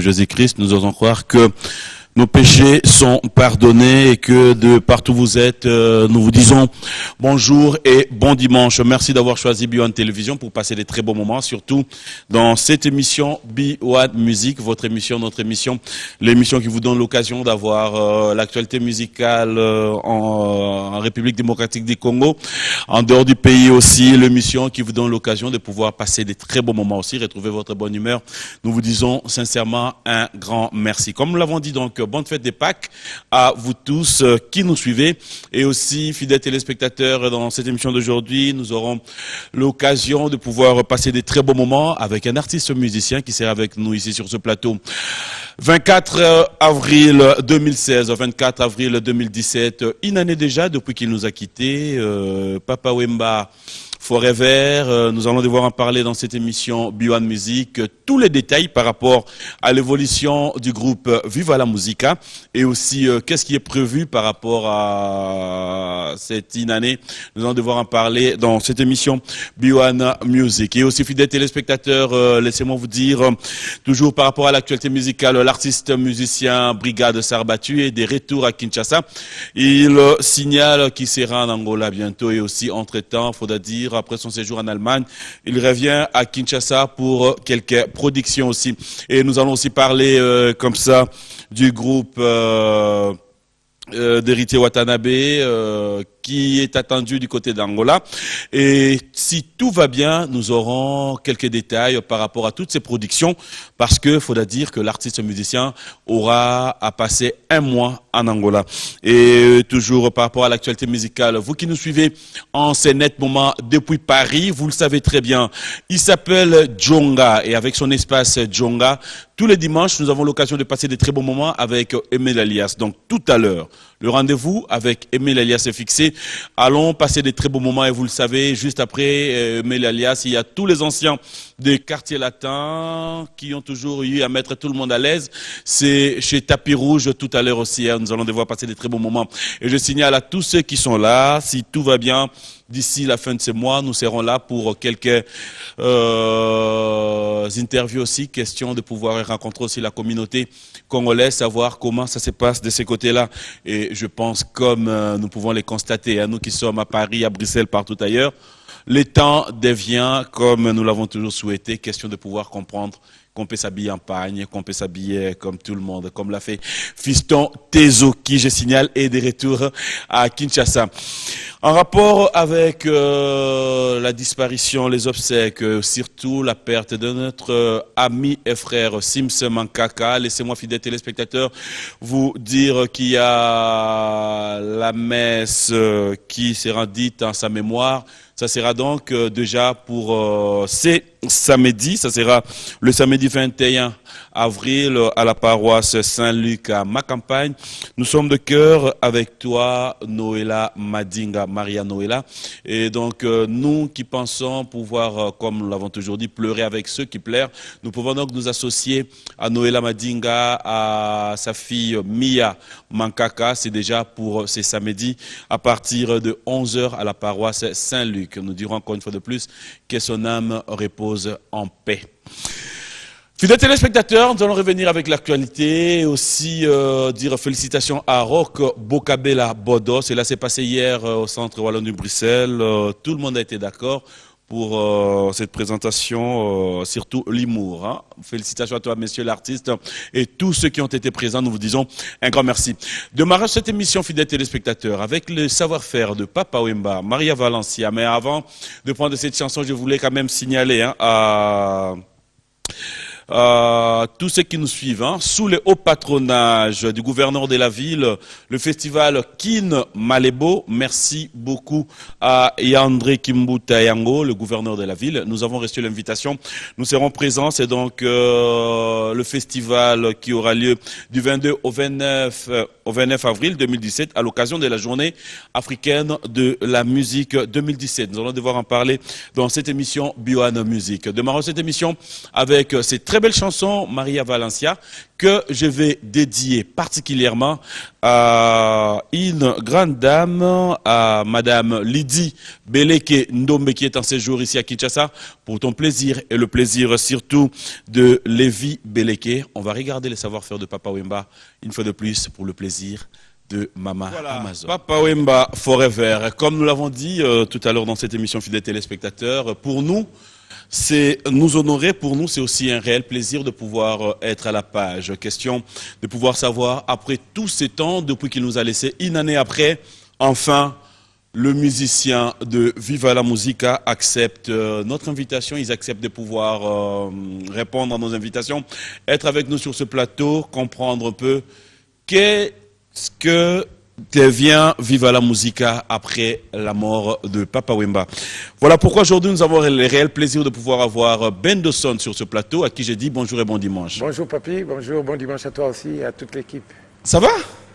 Jésus-Christ, nous osons croire que nos péchés sont pardonnés et que de partout où vous êtes, nous vous disons bonjour et bon dimanche. Merci d'avoir choisi B1 Télévision pour passer des très beaux moments, surtout dans cette émission B1 Musique, votre émission, notre émission, l'émission qui vous donne l'occasion d'avoir l'actualité musicale en République démocratique du Congo, en dehors du pays aussi, l'émission qui vous donne l'occasion de pouvoir passer des très beaux moments aussi, retrouver votre bonne humeur. Nous vous disons sincèrement un grand merci. Comme nous l'avons dit donc, bonne fête des Pâques à vous tous qui nous suivez et aussi fidèles téléspectateurs dans cette émission d'aujourd'hui. Nous aurons l'occasion de pouvoir passer des très beaux moments avec un artiste musicien qui sera avec nous ici sur ce plateau. 24 avril 2016, 24 avril 2017, une année déjà depuis qu'il nous a quittés, Papa Wemba Forever. Nous allons devoir en parler dans cette émission B1 Musique, tous les détails par rapport à l'évolution du groupe Viva la Musica et aussi qu'est-ce qui est prévu par rapport à cette année. Nous allons devoir en parler dans cette émission B1 Musique. Et aussi, fidèles téléspectateurs, laissez-moi vous dire, toujours par rapport à l'actualité musicale, l'artiste musicien Brigade Sarbatu est des retours à Kinshasa. Il signale qu'il sera en Angola bientôt et aussi entre-temps, faudra dire, après son séjour en Allemagne, il revient à Kinshasa pour quelques productions aussi. Et nous allons aussi parler comme ça du groupe d'Héritier Watanabe qui est attendu du côté d'Angola. Et si tout va bien, nous aurons quelques détails par rapport à toutes ces productions parce que faudra dire que l'artiste musicien aura à passer un mois en Angola. Et toujours par rapport à l'actualité musicale, vous qui nous suivez en ces nets moments depuis Paris, vous le savez très bien, il s'appelle Djonga et avec son espace Djonga, tous les dimanches, nous avons l'occasion de passer des très bons moments avec Emile Alias. Donc tout à l'heure, le rendez-vous avec Emile Alias est fixé. Allons passer des très beaux moments et vous le savez, juste après Emile Alias, il y a tous les anciens des quartiers latins qui ont toujours eu à mettre tout le monde à l'aise. C'est chez Tapis Rouge tout à l'heure aussi. Hein, nous allons devoir passer des très beaux moments. Et je signale à tous ceux qui sont là, si tout va bien, d'ici la fin de ce mois, nous serons là pour quelques interviews aussi, question de pouvoir rencontrer aussi la communauté congolaise, savoir comment ça se passe de ces côtés-là. Et je pense, comme nous pouvons les constater, hein, nous qui sommes à Paris, à Bruxelles, partout ailleurs, le temps devient, comme nous l'avons toujours souhaité, question de pouvoir comprendre qu'on peut s'habiller en pagne, qu'on peut s'habiller comme tout le monde, comme l'a fait Fiston Tezo, qui, je signale, est de retour à Kinshasa. En rapport avec la disparition, les obsèques, surtout la perte de notre ami et frère Sims Mankaka, laissez-moi, fidèles téléspectateurs, vous dire qu'il y a la messe qui sera dite en sa mémoire. Ça sera donc déjà pour ces samedis, ça sera le samedi 21 avril à la paroisse Saint-Luc à ma campagne. Nous sommes de cœur avec toi, Noëlla Madinga, Maria Noëlla. Et donc nous qui pensons pouvoir, comme nous l'avons toujours dit, pleurer avec ceux qui pleurent, nous pouvons donc nous associer à Noëlla Madinga, à sa fille Mia Mankaka. C'est déjà pour ces samedis à partir de 11h à la paroisse Saint-Luc. Nous dirons encore une fois de plus que son âme repose en paix. Fidèles téléspectateurs, nous allons revenir avec l'actualité et aussi dire félicitations à Roch Bokabela Bodo. Cela s'est passé hier au centre Wallon de Bruxelles. Tout le monde a été d'accord pour cette présentation, surtout l'humour. Hein. Félicitations à toi, messieurs l'artiste, et tous ceux qui ont été présents. Nous vous disons un grand merci. Démarrage cette émission, fidèles téléspectateurs, avec le savoir-faire de Papa Wemba, Maria Valencia. Mais avant de prendre cette chanson, je voulais quand même signaler à tous ceux qui nous suivent, hein, sous le haut patronage du gouverneur de la ville, le festival Kin Malebo. Merci beaucoup à Yandré Kimbuta Yango, le gouverneur de la ville. Nous avons reçu l'invitation. Nous serons présents. C'est donc le festival qui aura lieu du 22 au 29 avril 2017 à l'occasion de la journée africaine de la musique 2017. Nous allons devoir en parler dans cette émission B1 Musique. Démarrons cette émission avec ces très belle chanson, Maria Valencia, que je vais dédier particulièrement à une grande dame, à Madame Lydie Beleke Ndombe, qui est en séjour ici à Kinshasa, pour ton plaisir et le plaisir surtout de Lévi Beleke. On va regarder les savoir-faire de Papa Wemba, une fois de plus, pour le plaisir de Mama Amazon. Papa Wemba Forever, comme nous l'avons dit tout à l'heure dans cette émission fidèles téléspectateurs, pour nous, c'est nous honorer, pour nous c'est aussi un réel plaisir de pouvoir être à la page. Question de pouvoir savoir, après tous ces temps, depuis qu'il nous a laissé une année après, enfin, le musicien de Viva la Musica accepte notre invitation, ils acceptent de pouvoir répondre à nos invitations, être avec nous sur ce plateau, comprendre un peu qu'est-ce que devient Viva la Musica après la mort de Papa Wemba. Voilà pourquoi aujourd'hui nous avons le réel plaisir de pouvoir avoir Ben Dawson sur ce plateau, à qui j'ai dit bonjour et bon dimanche. Bonjour papi, bonjour, bon dimanche à toi aussi et à toute l'équipe. Ça va?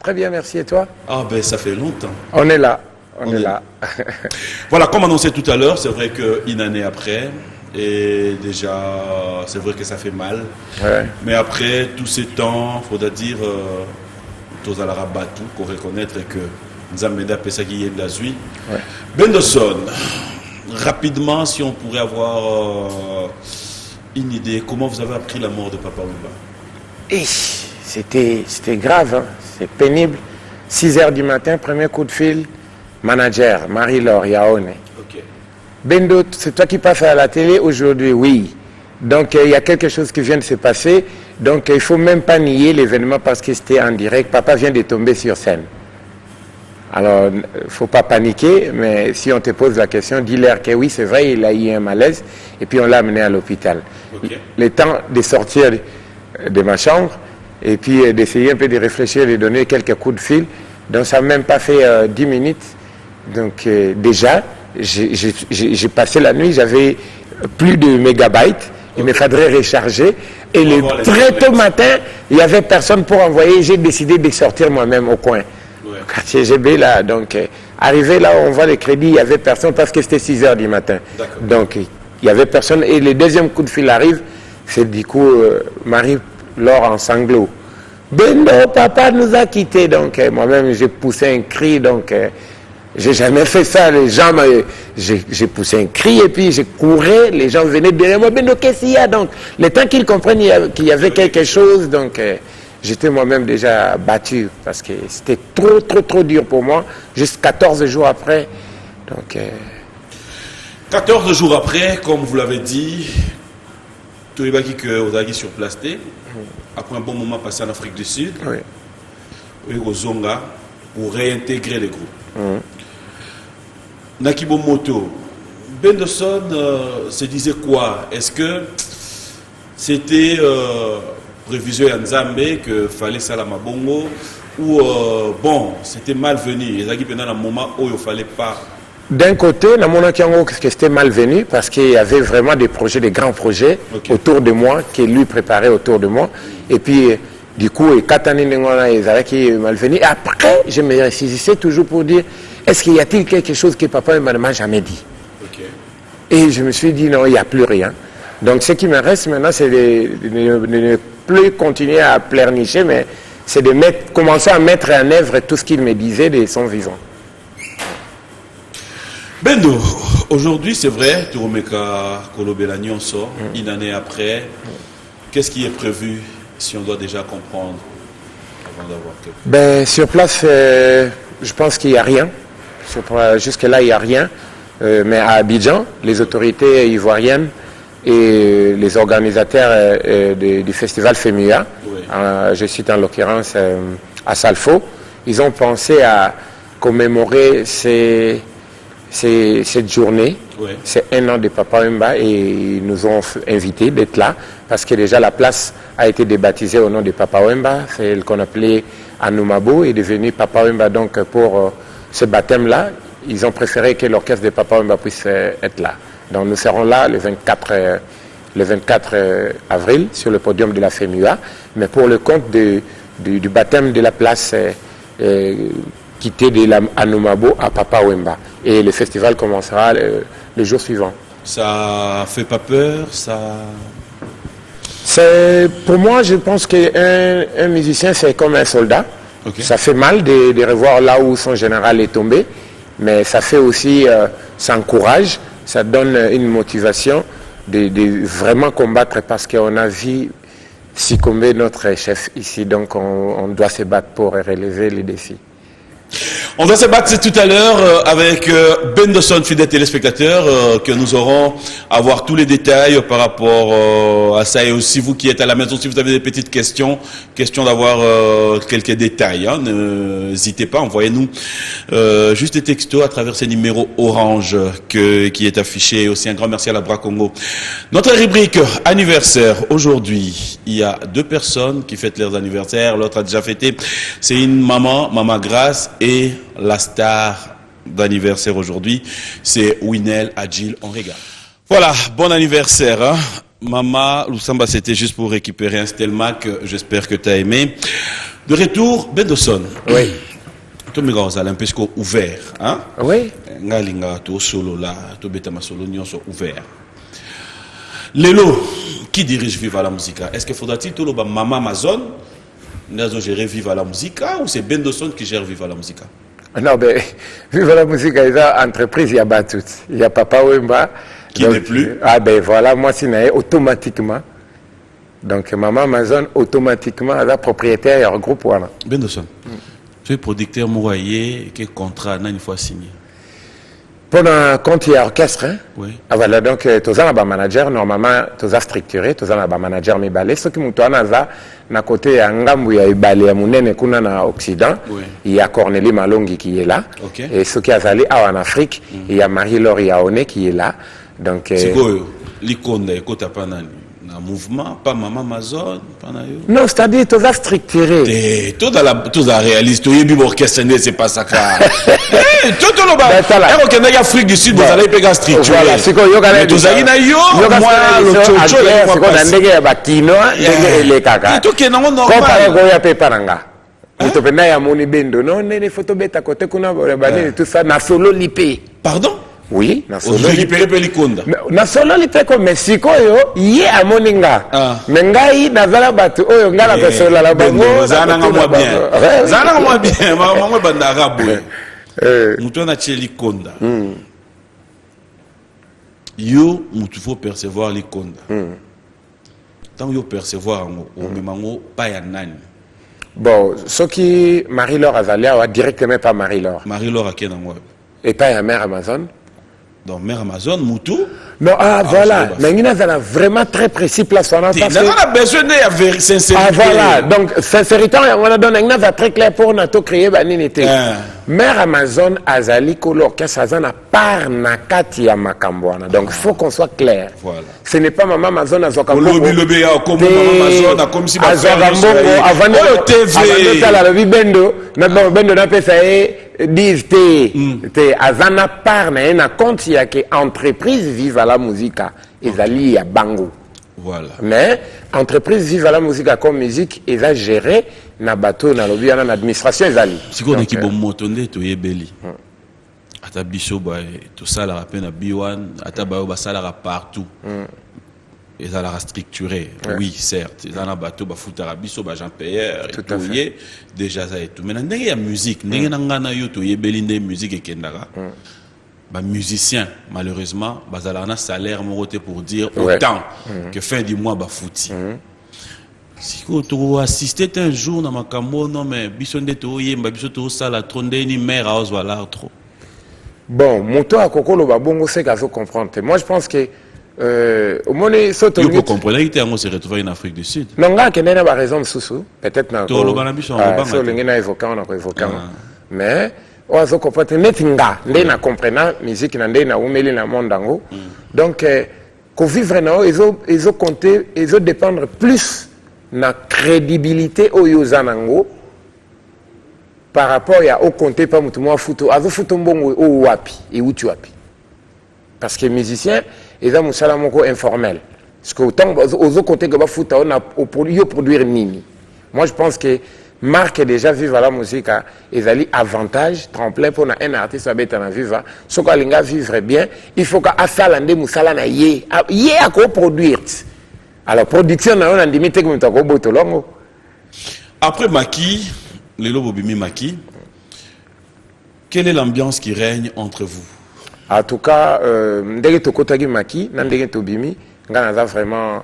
Très bien, merci, et toi? Ah ben ça fait longtemps. On est là, on est là. Voilà, comme annoncé tout à l'heure, c'est vrai qu'une année après, et déjà c'est vrai que ça fait mal, Ouais. mais après tous ces temps, il faudra dire... tous à la rabattu, qu'on reconnaître que Nzameda Pesagi est de la Zui. Ouais. Ben Dawson, rapidement, si on pourrait avoir une idée, comment vous avez appris la mort de Papa Wemba? Et c'était grave, hein. C'est pénible. 6 h du matin, premier coup de fil, manager, Marie-Laure Yaone. Ok. Bendo, c'est toi qui passes à la télé aujourd'hui? Oui. Donc il y a quelque chose qui vient de se passer. Donc il ne faut même pas nier l'événement parce que c'était en direct. Papa vient de tomber sur scène. Alors, il ne faut pas paniquer, mais si on te pose la question, dis-leur que oui, c'est vrai, il a eu un malaise, et puis on l'a amené à l'hôpital. Okay. Le temps de sortir de ma chambre, et puis d'essayer un peu de réfléchir, de donner quelques coups de fil. Donc ça n'a même pas fait 10 minutes. Donc déjà, j'ai passé la nuit, j'avais plus de mégabytes. Il me faudrait recharger. Et le très tôt matin, il n'y avait personne pour envoyer. J'ai décidé de sortir moi-même au coin. Ouais. Quartier GB, là. Donc, arrivé là, on voit les crédits, il n'y avait personne parce que c'était 6 h du matin. Donc, il n'y avait personne. Et le deuxième coup de fil arrive, c'est du coup Marie-Laure en sanglots. Bendo, papa nous a quittés. Donc, moi-même, j'ai poussé un cri. Donc, j'ai jamais fait ça. Les gens, j'ai poussé un cri et puis j'ai couru. Les gens venaient derrière moi. Bendo, qu'est-ce qu'il y a? Donc, le temps qu'ils comprennent qu'il y avait quelque chose, donc j'étais moi-même déjà battu parce que c'était trop dur pour moi. Juste 14 jours après. Donc, 14 jours après, comme vous l'avez dit, tout le monde que vous avez sur place, après un bon moment passé en Afrique du Sud, oui. Au Zonga, pour réintégrer les groupes. Nakibo Moto, Ben Dawson se disait quoi? Est-ce que c'était prévision à Nzambe que fallait ça la Mabongo ou bon, c'était malvenu? Il y a un moment où il ne fallait pas. D'un côté, c'était malvenu parce qu'il y avait vraiment des projets, des grands projets autour de moi, qui lui préparait autour de moi. Et puis, du coup, 4 années, ils étaient malvenus. Et après, je me ressaisissais toujours pour dire, est-ce qu'il y a-t-il quelque chose que papa ne m'a jamais dit? Et je me suis dit, non, il n'y a plus rien. Donc, ce qui me reste maintenant, c'est de ne plus continuer à pleurnicher, mais c'est de commencer à mettre en œuvre tout ce qu'il me disait de son vivant. Bendo, aujourd'hui, c'est vrai, Turomeka Kolobelagnon sort, une année après. Qu'est-ce qui est prévu, si on doit déjà comprendre, avant d'avoir quelque chose? Sur place, je pense qu'il n'y a rien. Jusque-là, il n'y a rien. Mais à Abidjan, les autorités ivoiriennes et les organisateurs du festival FEMUA, je cite en l'occurrence à Salfo, ils ont pensé à commémorer cette journée. C'est 1 an de Papa Wemba et ils nous ont invités d'être là parce que déjà la place a été débaptisée au nom de Papa Wemba. C'est ce qu'on appelait Anoumabo est devenu Papa Wemba. Donc pour ce baptême-là, ils ont préféré que l'orchestre de Papa Wemba puisse être là. Donc nous serons là le 24 avril sur le podium de la FEMUA, mais pour le compte du baptême de la place quittée de Anoumabo à Papa Wemba. Et le festival commencera le jour suivant. Ça fait pas peur, ça... Pour moi, je pense qu'un musicien, c'est comme un soldat. Okay. Ça fait mal de revoir là où son général est tombé, mais ça fait aussi, ça encourage, ça donne une motivation de vraiment combattre parce qu'on a vu succomber notre chef ici, donc on doit se battre pour relever les défis. On va se battre tout à l'heure avec Ben Dawson, fidèles téléspectateurs, que nous aurons à voir tous les détails par rapport à ça. Et aussi vous qui êtes à la maison, si vous avez des petites questions d'avoir quelques détails, hein, n'hésitez pas, envoyez-nous juste des textos à travers ces numéros orange qui est affiché. Et aussi un grand merci à la Bra Congo. Notre rubrique anniversaire, aujourd'hui, il y a 2 personnes qui fêtent leurs anniversaires. L'autre a déjà fêté. C'est une maman Grace, et la star d'anniversaire aujourd'hui, c'est Winel Adjil. On regarde. Voilà, bon anniversaire. Hein? Maman Lusamba, c'était juste pour récupérer un Stelmac. J'espère que tu as aimé. De retour, Ben Dawson. Oui. Tu me gars, un peu ouvert. Hein? Oui. Ngalinga, tu solo là, tu bêta ma solo, nous sommes ouverts. Lélo, qui dirige Viva la Musica? Est-ce qu'il faudra-t-il tout le Maman Amazon? Nous avons géré Viva la Musica ou c'est Ben Dawson qui gère Viva la Musica? Non, mais Viva la Musica, il y a une entreprise, il y a Batout. Il y a Papa Wemba. Qui n'est plus? Ah ben voilà, moi, c'est automatiquement. Donc, Maman Amazon, automatiquement, elle est propriétaire du groupe. Voilà. Ben Dawson, tu es producteur Mouraillé, quel contrat n'a une fois signé? Pendant quand il y a orchestre, hein? Oui. Ah voilà, donc, tu as un manager, normalement, tu as structuré, tu as un manager, mais balé. Ce qui m'a na côté ya ngambu ya ibale ya munene kuna na Occident, oui. Il y a Cornélie Malongi qui est là. Okay. Et ce qui a allé en Afrique, il y a Marie-Laure Yaone qui est là. Donc c'est quoi l'ikonda ekota pa nani na mouvement pas Maman Amazon pas na yo? Non, c'est-à-dire tu as structuré. Tout la réaliste, tu yebi orchestre c'est pas ça quoi. Tout le bas. Et au Kenya Afrique du Sud vous allez péga structuré. Voilà, c'est quoi yo kana tu zali na yo moi le chocho là c'est quoi na ndege ya bakino ndege le kaka. Tout ke nango normal. Ko para ya pe paranga. Tu peux na ya moni bendo non ne photo beta côté kuna ba tout ça na solo lipé. Pardon? Oui, na solo récupérer pelikonda. Na solo lipe ko Mexico yo ye amoninga. Mengai na zala batu oyo ngala ko solo la bango. Zana nga bien. Zana nga bien, mama banda arabu. Mutu na chelikonda. Yo mutu faut percevoir likonda. Tant yo percevoir o memango pa ya nani. Bon, ce qui Marie-Laure Azalia directement pas Marie-Laure. Marie-Laure Akenangwa. Et pas la mère Amazon. Donc, mère Amazon, Moutou. Non, voilà. Mais il y a vraiment très précis placement. Il a besoin de sincérité. Ah, voilà. Donc, sincérité, on a donné un très clair pour nous créer Baninité. Mère Amazon, Azali, Kolo, Kassazana, par Nakati à Makambouana. Donc, il faut qu'on soit clair. Voilà. Ce n'est pas Maman Amazon à Zokambo. Comme Maman Amazon, comme si avant de Bendo, Bendo n'a pas fait. Disent te azana par na compte ya que entreprise Viva la Musica ezali ya bango. Voilà. Mais entreprise Viva la Musica comme musique eza géré na bateau na lobby na administration ezali. Si on équipe motonde to yebeli. Ata biso ba to sala rappel na B1 ata ba sala partout. Et ça l'a structuré, oui, certes. Ils ont un bateau, foot arabiso, Jean Payeur, et déjà ça et tout. Maintenant, il y a musique, il y a une musique et kendara. Musicien, malheureusement, ils ont un salaire pour dire autant que fin du mois, fouti. Si tu assisté un jour dans ma camo, non mais bisonde to yemba bisoto sala tronde ni mère à voilà trop. Bon, moto à Kokolo Babongo c'est qu'à comprendre. Moi je pense que au moment où vous comprenez que on se retrouve en Afrique du Sud. Non, là, qu'il y a raison sous peut-être na. Tout le banabiso on va sur l'ingénieur évoquant, on a évoqué. Mais on a compris netinga, les na comprendre musique na ndé na umeli na mondango. Donc qu'on vivre na ils ont compté, ils ont dépendre plus na crédibilité au yozanango par rapport à au compter pas mutumo futo, azo futo mbongo au wapi et où tu wapi. Parce que musicien ils ont un salaire informel. Parce que autant aux autres côtés que foot on a produire nini. Moi je pense que marque déjà Viva la Musique ils ont avantage tremplin pour un artiste à bêta na vivre. Ce qu'on a vivre bien, il faut qu'à salande musala na yé à co produire. Alors production na on andimi te comme toko botolongo. Après Maki, Lelo Bobimi Maki, quelle est l'ambiance qui règne entre vous? En tout cas, ndenge tokotaki Maki, na ndenge tobimi, nga naza vraiment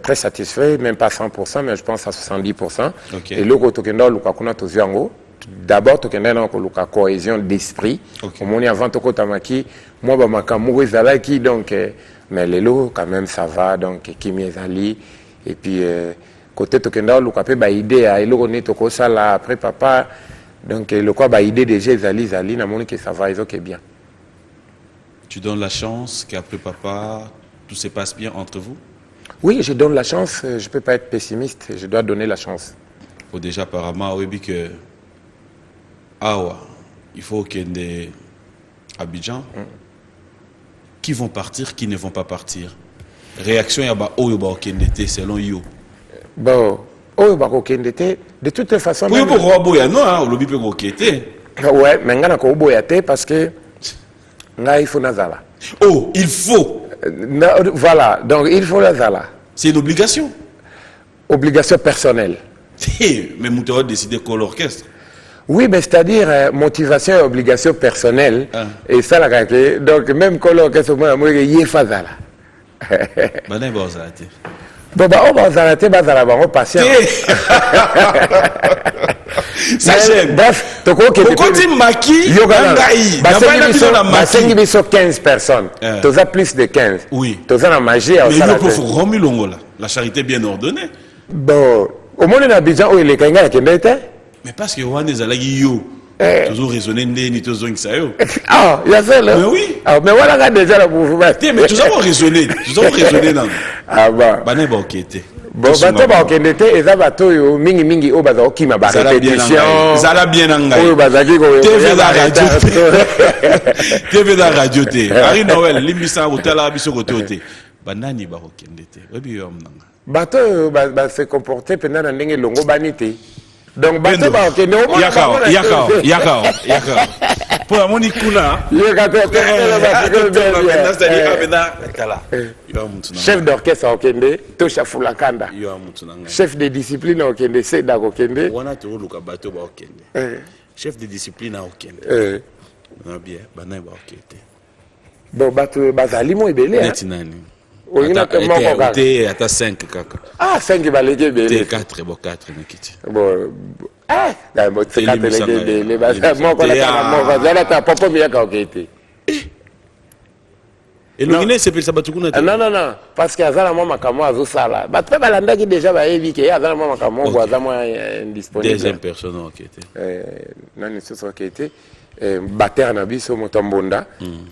très satisfait, même pas 100%, mais je pense à 70%. Okay. Et loko tokenda luka kuna toziango. D'abord tokenda na ko luka cohésion d'esprit. Okay. Au moment avant tokota Maki, moi ba makamou ezalaki donc mais lelo quand même ça va donc kimi ezali et puis côté tokenda luka pe ba idée a eloko ni toko sala après papa donc le quoi ba idée déjà ezali na moni que ça va que bien. Tu donnes la chance qu'après papa, tout se passe bien entre vous? Oui, je donne la chance, je ne peux pas être pessimiste, je dois donner la chance. Faut déjà apparemment, oui, que Awa, il faut qu'il y ait des Abidjan qui vont partir, qui ne vont pas partir. Réaction, il y a des selon you. Bon, de toutes les façons. Oui, pour Roboya, non, on l'a peut ouais, mais on a parce que il faut Nazala. Oh, il faut. Voilà, donc il faut Nazala. C'est une obligation. Obligation personnelle. Mais Moutoua a décidé qu'on l'orchestre. Oui, mais c'est-à-dire motivation et obligation personnelle. Ah. Et ça, la carte. Donc même quand l'orchestre, il faut Nazala. Bon, bah, on va arrêter, on va passer. Bref, tu crois que tu Maki, Basengi biso 15 personnes. Tu as plus de 15. Oui. Tu as la magie. Mais il faut Romu Longola. La charité bien ordonnée. Bon, au monde n'a Abidjan où il est kanga qui était. Mais parce que Juan est allé yo. Toujours raisonner ni toujours ça yo. Ah, il y a ça là. Mais oui. Ah, mais voilà déjà le mouvement. Mais tous avons raisonné. Tous avons raisonné non. Ah bah. Bané ba okete. Bon, bateau ba okende te eza bateau yo mingi o baza okima ba répétition. Zala bien ngai. Oyo bazaki ko TV da radio. TV da radio te. Ari Noël limbisa utala biso kote. Banani ba okende te. Webi yo mnanga. Bateau ba se comporter pendant na ndenge longo banité. Donc bateau ba okende o mo. Yakao. Pour la moni kuna. Chef d'orchestre okende, to chafula kanda. Chef de discipline okende, seda okende. Wana to luka bateau ba okende. Chef de discipline okende. Na bien, banai ba okende. Bon bateau bazali mo ebele. Netinani. Ata 5 kaka. Ah, 5 balege belé. 4 bon 4 nekiti. Bon. Ah, la mot 4 belege les bazali mo ko la bazali ta popo miaka okete. Et le Guinée c'est ça batukuna. Non, parce que azala mo makamo azo sala. Ba pe balanda ki déjà ba evi ke azala mo makamo bo azala mo indisponible. Deuxième personne okete. Non, c'est ça okete. Batteur na biso motombonda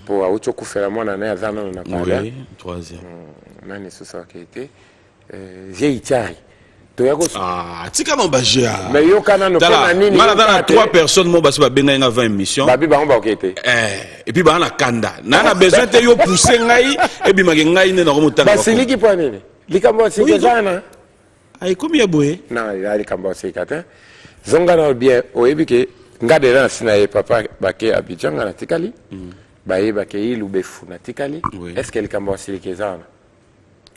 pour auto kufela mwana na azana na pala. Oui, troisième. Nani sosa okete. J'ai Itari. Ah, tika no bajia. Mais yo kana no pena nini? Mala dans 3 personnes mo basi ba benga nga 20 émissions. Babi ba ngba okete. Et puis ba na kanda. Na na besoin te yo pousser ngai et puis magi ngai ne na ko mutanga. Basili ki po nini? Likambo sikazana. Ay komi ya boye? Non, il a likambo sikata. Zonga na bien oyebike ngade na sina ye papa bake Abidjan na tikali. Baye bake ilubefu na tikali. Est-ce que likambo sikezana?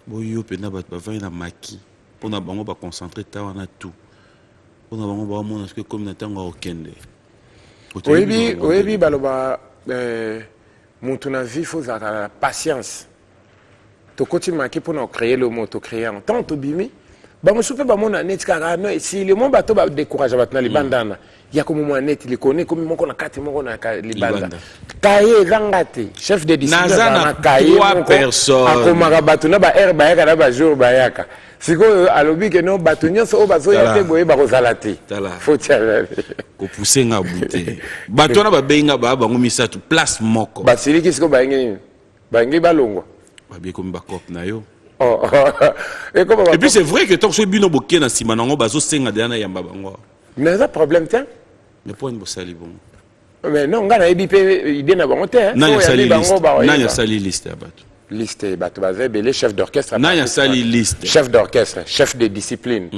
Boyo pena ba va na maki. Pour na bango ba concentrer ta wana tout. Pour na bango ba mona parce que comme na tango okende. Oui, baloba mutu na vie faut la patience. To continue maki pour na créer le mot, to créer en temps to bimi. Ba mo soupe ba mona net kaka no si le mon bato ba décourage batna libandana. Ya comme moi net il connaît comme mon na kati mon na libanda. Kaye zangati chef de discipline na kaye 3 personnes. Akomaka bato na ba air ba yaka na ba jour ba yaka. Siko alobi ke no bato nyonso o bazo ya te boye ba kozala te. Faut tirer. Ko pousser nga buté. Bato na ba benga ba bango misatu place moko. Ba siliki siko ba ngi. Ba ngi balongwa. Ba bien comme ba cop na yo. Et puis c'est vrai que tant que ce bino boké na sima nango bazo senga de na yamba bango. Mais ça problème tiens. Mais pour une bossali bon. Mais non, ngana ebi pe idée na bango te. Nanya sali liste abato. Liste bato bazé belé chef d'orchestre. Nanya sali liste. Chef d'orchestre, chef de discipline.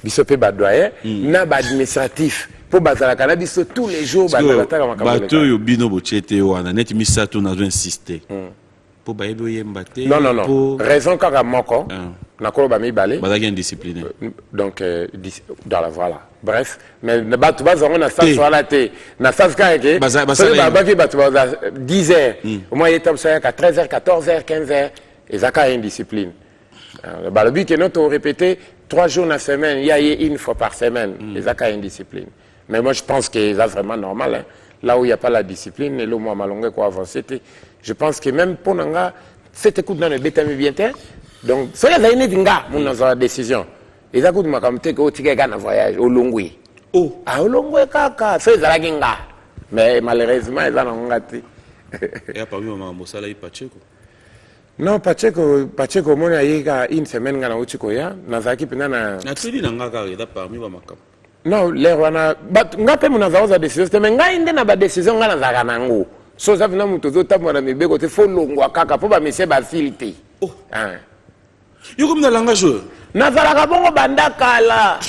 Bisope ba doyen, na ba administratif. Pour bazala kana biso tous les jours ba bataka makambo. Bato yo bino bochete wana net misato na zo insister. Non. Raison kaka moko. nakolo mi balé bazaki indiscipliné donc dans la voilà bref mais batu bazongo na sas wala te na sas ka ke baki batu baza 10 heures au moins il est à 13 heures 14 heures 15 heures et ça ka indiscipline le but que notre répéter 3 jours dans semaine il y a une fois par semaine et ça ka indiscipline mais moi je pense que c'est vraiment normal hein. Là où il n'y a pas la discipline et le mois malongé quoi avancer je pense que même pour nanga cette écoute dans le bétami bien donc so ya zaine dinga mon dans décision et ça coûte makamte ko tika na voyage au longwe au longwe kaka so za kinga mais malheureusement ils en ont raté et parmi maman Mosala Pacheco non Pacheco mon ayika une semaine ngana uchiko ya na zaki pina na tuli na ngaka ida parmi ba makam non l'air wana ngape mon za décision mais ngai inde na ba décision ngana za kanango so ça vient muto zo tapo na mibeko te fo longwa kaka po ba monsieur facilité yo comme na langage nazalaka bongo bandakala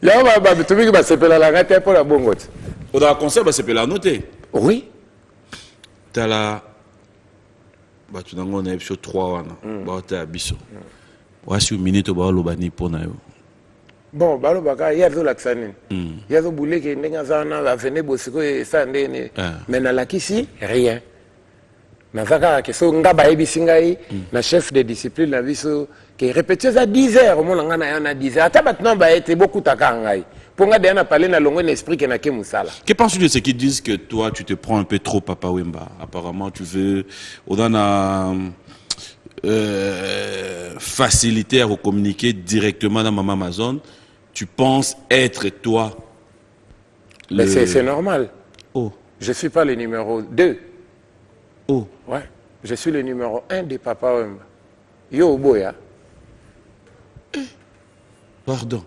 ya ba bitumiki ba sepela la ngate pour la bongo au dans concert ba sepela noté oui tala ba tu nango na episode 3 wana ba ta biso wasi minute ba lo bani pona yo bon balo baka ya zo laksani ya zo buleke ndenga sana va venir bosiko e sandene mais na lakisi rien nazaka ke so ngaba ebisi ngai na chef de discipline na biso ke répéter ça 10 heures au monde ngana ya na 10 heures ata batna ba été beaucoup taka ngai pour nga de na parler na longo esprit ke na ke musala. Que penses-tu de ceux qui disent que toi tu te prends un peu trop Papa Wemba? Apparemment tu veux on a facilité à vous communiquer directement dans Maman Amazon. Tu penses être toi mais c'est normal. Oh. Je suis pas le numéro 2. Oh. Ouais. Je suis le numéro 1 de Papa Wemba. Yo boya. Pardon.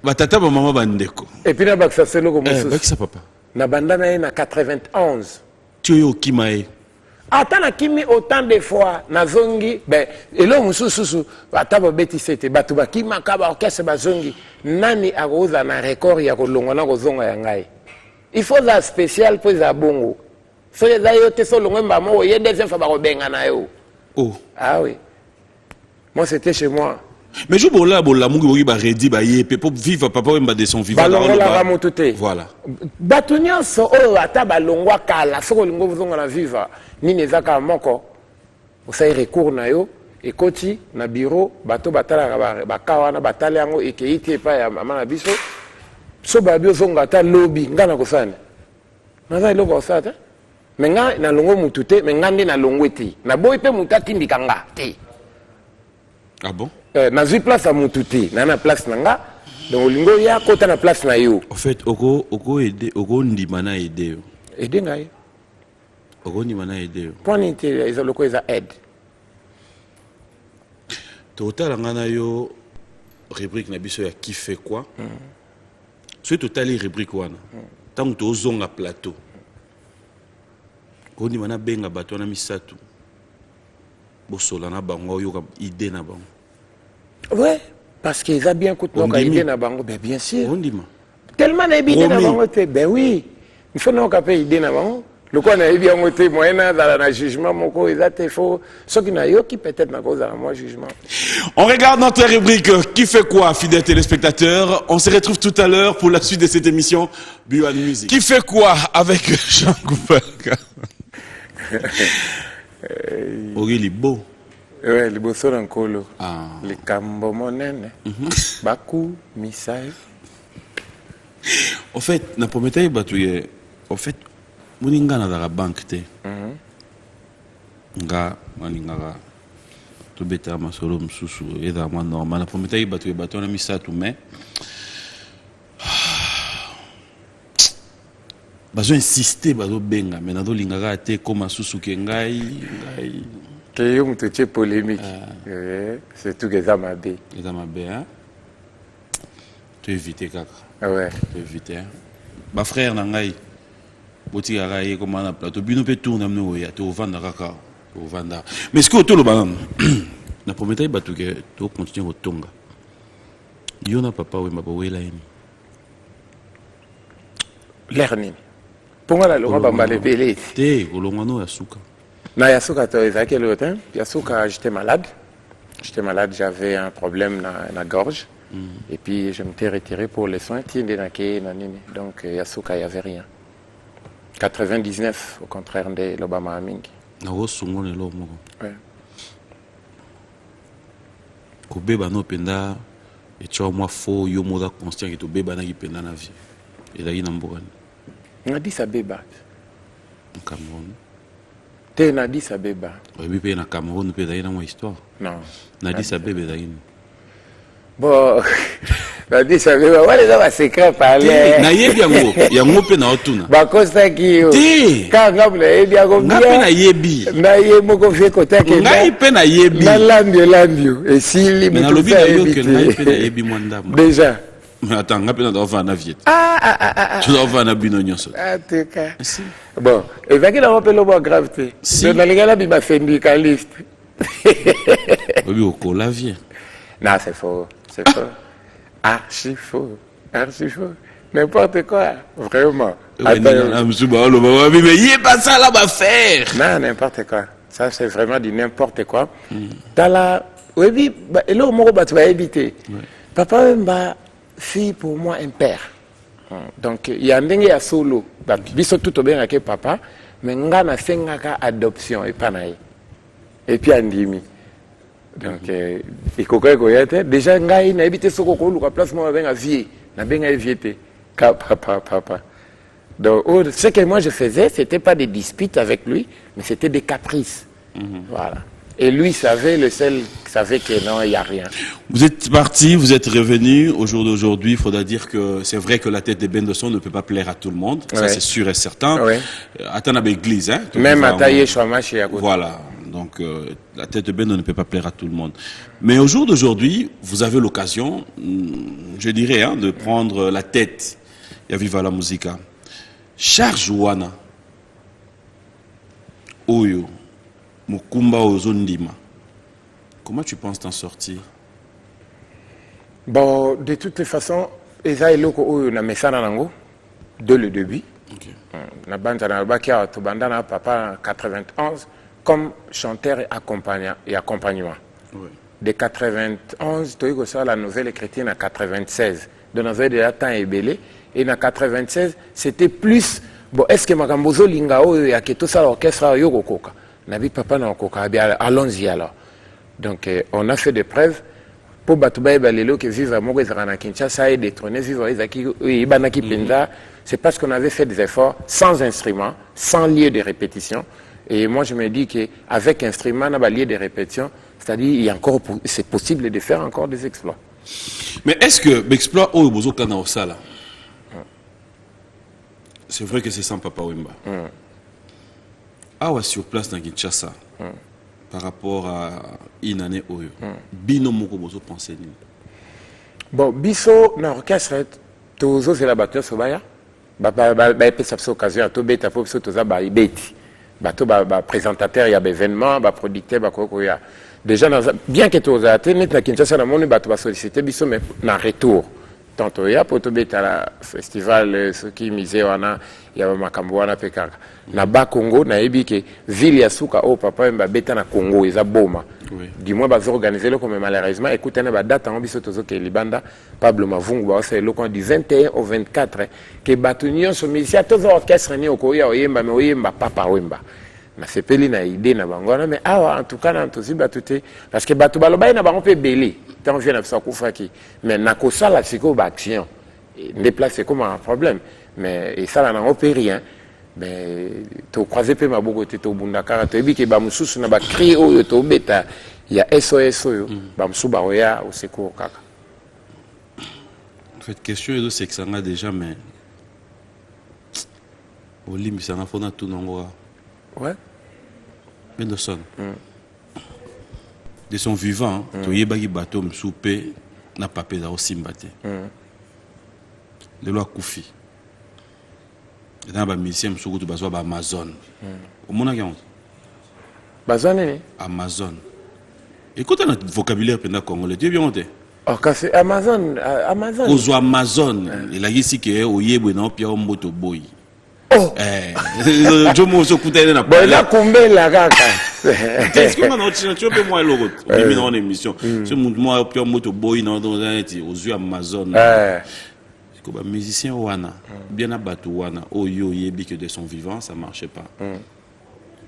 Batata maman bandeko. Et puis na baksa selo ko mususu. Bakisa papa. Na bandana na 91. Tu yo kimae. Atana kimi autant de fois na zongi ben elo mususu ataba beti sete batu bakima kaba okese bazongi nani akoza na record ya kolonga na kozonga ya ngai. Il faut ça spécial pour za bongo. So ya yo te so longwe mbamo ye deuxième fois ba ko benga na yo. Oh. Ah oui. Moi c'était chez moi. Mais je bola mungi boki ba redi ba yepe pour vivre Papa Wemba de son vivant. Voilà. Batunyo so o ata balongwa kala soko lingo vuzonga na viva nini ezaka moko osai recours na yo ekoti na bureau bato batala bakawa na batali yango ekeiti epa ya mama na biso so babi ozonga ata lobby ngana kosana naza eloko osata menga na longo mutu te menga ndi na longo ete na boyi pe mutu atindika nga te. Ah bon? Na zui place à mututi na place nanga donc lingo ya kota na place na yo en fait oko aider oko ndima na aider aider ngai oko ndima na aider point intérêt ils ont le quoi ils aide total ngana yo rubrique na biso ya qui fait quoi c'est total rubrique wana tant to zonga plateau ko ndima na benga bato na misatu bosola na bango yo idée na bango. Ouais, parce qu'ils ont bien coûté nos idées na bango, ben bien sûr. On dit tellement na idée na bango, ben oui. Il faut nous caper idée na bango. Le quoi na bien côté moyen dans la jugement moko exact faut ce qui na yo qui peut-être na cause à moi jugement. On regarde notre rubrique qui fait quoi, fidèles téléspectateurs. On se retrouve tout à l'heure pour la suite de cette émission Buan Music. Qui fait quoi avec Jean Goupaka? Aurélie Beau. Ouais, le bosso d'Ankolo. Les cambo monene. Baku, misai. En fait, na prometaille batouye. En fait, moninga na la banque te. Nga, maninga. To beta masolo msusu. Eda ma normal. Na prometaille batouye batou na misa tout mais. Bazo insister bazo benga. Mais na do lingaga te koma susu ke ngai. Que yo mutuche polémique. C'est tout que ça m'a bé. Ça m'a bé, hein? Tu évites, kaka. Ouais. Tu évites, hein? Ma frère, nangai. Boti araye comme on a plateau. Bino peut tourner nous ya. Tu vendre kaka. Tu vendre. Mais ce que tu le banan. Na prometaille batu que tu continuer au tonga. Yo na papa we mabawela eni. Learning. Pour moi la longa bamba le belé. Te, olongano ya suka. Na Yasuka, quel autre? Yasuka, j'étais malade. J'avais un problème dans la gorge. Et puis, je m'étais retiré pour les soins. Donc, Yasuka, il n'y avait rien. 99, au contraire de l'Obama Mingi. Ouais. Kobeba no penda et tu moi faux yo moda conscient que to beba na penda na vie. Et là il n'ambogane. On a dit ça beba. Au Cameroun. T'es na dit ça beba. Oui, puis na Cameroun peut d'ailleurs dans histoire. Non. Na dit ça beba d'ailleurs. Bon, na dit ça beba. Wale za secret parler. Na yebi yango pe na otuna. Ba kosta ki yo. Ka ngabla yebi yango. Ngape na yebi. Na yebo ko fe kota ke. Ngai pe na yebi. Na landio. Et si li mais na lobi na yo que ngai pe na yebi mwanda. Déjà. Mais attends, ngape na doit faire na viet. Tu dois faire na bino nyonso. En tout cas. Bon, et va que la rappelle le gravité. Si. Dans les gars là, il m'a fait syndicaliste. Oui, au col la vie. Non, c'est faux. C'est faux. Archi faux. Archi faux. N'importe quoi. Vraiment. Mais il est pas ça là, va faire. Non, n'importe quoi. Ça, c'est vraiment du n'importe quoi. Dans la. Oui, et là, tu vas éviter. Papa, fille pour moi, un père. Donc, il y a un dingue à solo. Biso tout bien avec papa, mais nga na sengaka adoption et panaï. Et puis andimi. Donc, il faut déjà nga ina habité soko ko luka place moi benga vie, na benga viété. Papa. Donc, ce que moi je faisais, c'était pas des disputes avec lui, mais c'était des caprices. Voilà. Et lui savait, le seul savait que non, il n'y a rien. Vous êtes parti, vous êtes revenu. Au jour d'aujourd'hui, il faudra dire que c'est vrai que la tête de Bendoson ne peut pas plaire à tout le monde. Ça, c'est sûr et certain. Attends à l'église. Hein, même à tailler Chouamachi à côté. Voilà. Donc, la tête de Bendoson ne peut pas plaire à tout le monde. Mais au jour d'aujourd'hui, vous avez l'occasion, je dirais, de prendre la tête. Il y a Viva la Musica. Charge Wana. Oyo. Mukumba Ozondima. Comment tu penses t'en sortir? Bon, de toutes les façons, Eza Eloko Oyo na mesana nango de le début. Na banda na bakia to banda na papa 91 comme chanteur et accompagnement. De 91, tu as ça la nouvelle chrétienne à 96. Donc on avait déjà temps ébélé et en 96, c'était plus bon, est-ce que Makambozo Lingao ya que tout ça l'orchestre Yoko Koka. Nabi papa na Koka, allons-y alors. Donc on a fait des preuves pour Batouba et Balelo qui vivent à Mogoezarana Kinshasa et détrôner vivre Ibanaki Penda. C'est parce qu'on avait fait des efforts sans instrument, sans lieu de répétition. Et moi je me dis qu'avec instrument, on a lieu de répétition, c'est-à-dire il y a encore, c'est possible de faire encore des exploits. Mais est-ce que l'exploit au Bozo Kana Osala, c'est vrai que c'est sans Papa Wemba. Ah, sur place dans Kinshasa, par rapport à une année Oyo, Bino Moko Bozo pensez ni. Bon, Bisso, dans l'orchestre, Tozo, c'est la batteur Sobaya. Il peut s'appeler occasion à tout bête, à tout ça, bête. Bateau, présentateur, il y a des événements, producteur, déjà, bien que Tozo a été net, dans Kinshasa, dans le monde, il sollicité Bisso, mais dans retour. Tantôt, il y a pour tout bête à la festival, ce qui misait, il y a Makambouana Pekaka. Na bas Congo, na ebike ville ya suka au papa mba beta na Congo eza boma. Du moins bazo organiser le comme malheureusement écoutez na ba date en biso tozo ke libanda Pablo Mavungu ba c'est le camp du 21 au 24 que batunion so misia tozo orchestre ni okoya oyemba mais oyemba papa wemba. Na sepeli na idée na bangona mais awa en tout cas na tozi batute parce que batu baloba na bango pe belé tant vient na sakufa ki mais na ko sala siko ba action déplacer comme un problème mais et ça là na opé rien. Mais tu croisé peu ma bogote to bundakara to ebi ke ba mususu na ba cri oyo to beta ya SOS oyo ba musu ba oya au secours kaka. En fait question est c'est que ça a déjà mais Olim ça na fona tout nongo. Ouais. Bendoson. De son vivant to yebaki bateau msoupe na papé za osimbate. Le loi Koufi. Dans les musiciens, ils ont Amazon. Au monde, Amazon. Écoute notre vocabulaire congolais. Tu es bien monté. C'est Amazon. Amazon. Amazon. Il a dit que au Yébo, non, Pierre Mboto Boy. Oh! Je me suis écouté dans Bon, là, combien la kaka? Est-ce que maintenant, tu peux moi le retour? On dans l'émission. Ce moi, puis moi, tu boy dans aux yeux Amazon. Comme un musicien wana, bien abattu wana, oh yo yebi que de son vivant, ça marchait pas.